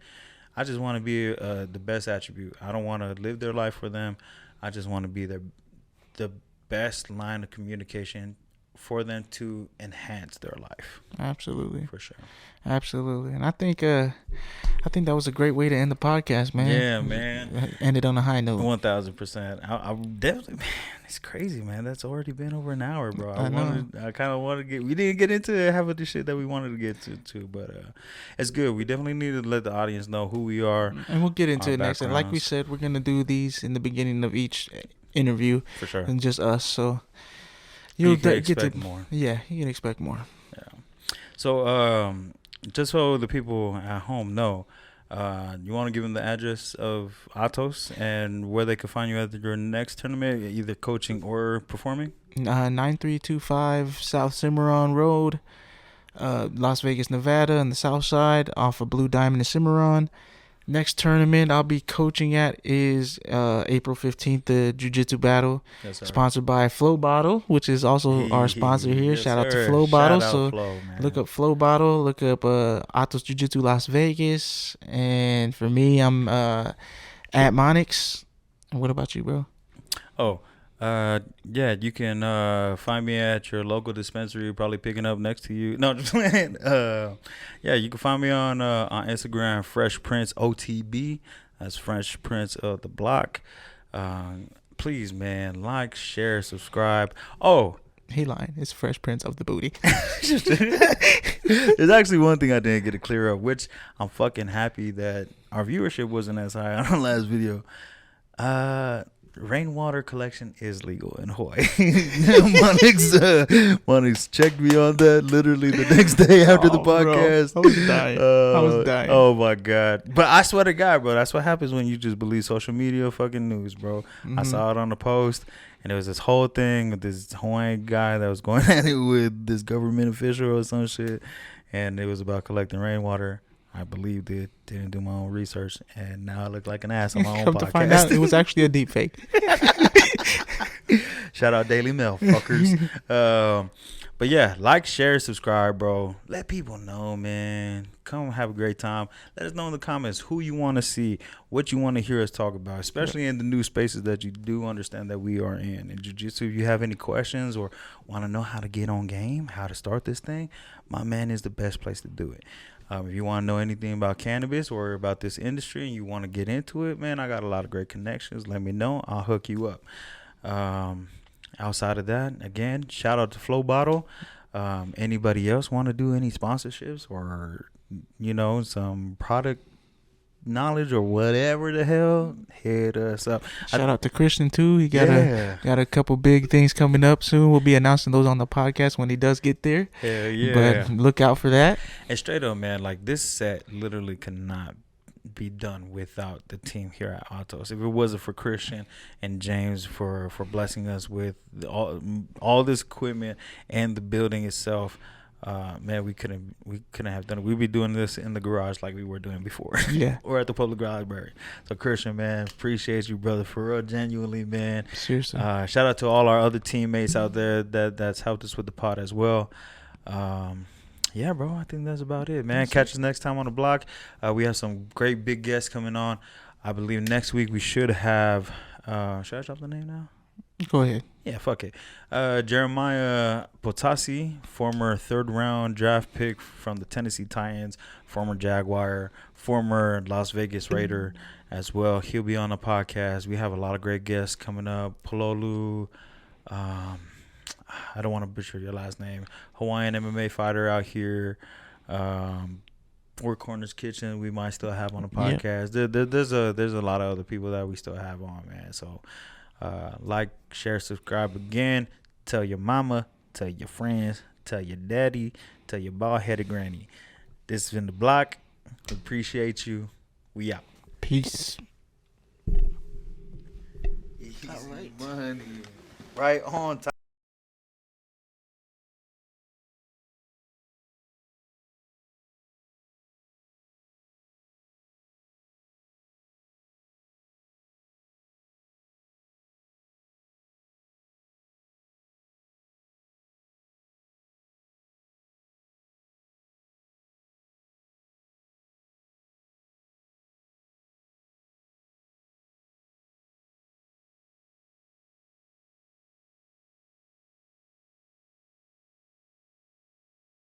I just want to be the best attribute. I don't want to live their life for them. I just want to be the best line of communication for them to enhance their life. Absolutely. For sure. Absolutely. And I think that was a great way to end the podcast, man. Yeah, man. Ended on a high note. 1,000%. I definitely, man, it's crazy, man. That's already been over an hour, bro. I kind of wanted to get, we didn't get into half of the shit that we wanted to get to, but it's good. We definitely need to let the audience know who we are. And we'll get into it next time. Like we said, we're going to do these in the beginning of each interview. For sure. And just us, so. You can expect more. Yeah, you can expect more. Yeah. So, just so the people at home know, you want to give them the address of Atos and where they can find you at your next tournament, either coaching or performing? 9325 South Cimarron Road, Las Vegas, Nevada, on the south side, off of Blue Diamond and Cimarron. Next tournament I'll be coaching at is April 15th, the Jiu-Jitsu battle, sponsored by Flobottle, which is also our sponsor here. Yes, Shout out to Shout Flobottle. out Flo, look up Flobottle, look up Atos Jiu-Jitsu Las Vegas, and for me, I'm at Monikkz. And what about you, bro? Oh, yeah, you can find me at your local dispensary, probably picking up next to you. No, just playing. Yeah, you can find me on Instagram, Fresh Prince OTB. That's Fresh Prince of the Block. Please, man, like, share, subscribe. Oh, he lying. It's Fresh Prince of the Booty. There's actually one thing I didn't get to clear up, which I'm fucking happy that our viewership wasn't as high on our last video. Rainwater collection is legal in Hawaii. Monikkz checked me on that literally the next day after the podcast. Bro, I was dying. Oh my God. But I swear to God, bro, that's what happens when you just believe social media fucking news, bro. Mm-hmm. I saw it on the post, and it was this whole thing with this Hawaiian guy that was going at it with this government official or some shit, and it was about collecting rainwater. I believed it, didn't do my own research, and now I look like an ass on my own podcast. To find out, it was actually a deep fake. Shout out Daily Mail, fuckers. But yeah, like, share, subscribe, bro. Let people know, man. Come have a great time. Let us know in the comments who you want to see, what you want to hear us talk about, especially in the new spaces that you do understand that we are in jiu-jitsu. If you have any questions or want to know how to get on game, how to start this thing, my man is the best place to do it. If you want to know anything about cannabis or about this industry and you want to get into it, man, I got a lot of great connections. Let me know. I'll hook you up. Outside of that, again, shout out to Flobottle. Anybody else want to do any sponsorships or, some product knowledge or whatever the hell, hit us up. Shout out to Christian too. He got a couple big things coming up soon. We'll be announcing those on the podcast when he does get there. Hell yeah. But look out for that. And straight up, man, like this set literally cannot be done without the team here at Atos. If it wasn't for Christian and James for blessing us with all this equipment and the building itself, man, we couldn't have done it. We'd be doing this in the garage like we were doing before. Yeah. Or at the public library. So Christian, man, appreciate you, brother, for real, genuinely, man. Seriously. Shout out to all our other teammates out there that's helped us with the pod as well. Yeah, bro. I think that's about it, man. Catch us next time on the block. We have some great big guests coming on. I believe next week we should have. Should I drop the name now? Go ahead. Yeah, fuck it. Jeremiah Potasi, former third-round draft pick from the Tennessee Titans, former Jaguar, former Las Vegas Raider as well. He'll be on the podcast. We have a lot of great guests coming up. Pololu, I don't want to butcher your last name. Hawaiian MMA fighter out here. Four Corners Kitchen, we might still have on the podcast. Yeah. There's a lot of other people that we still have on, man. So like, share, subscribe again. Tell your mama, tell your friends, tell your daddy, tell your bald-headed granny. This has been The Block. Appreciate you. We out. Peace. Easy money. Right on time.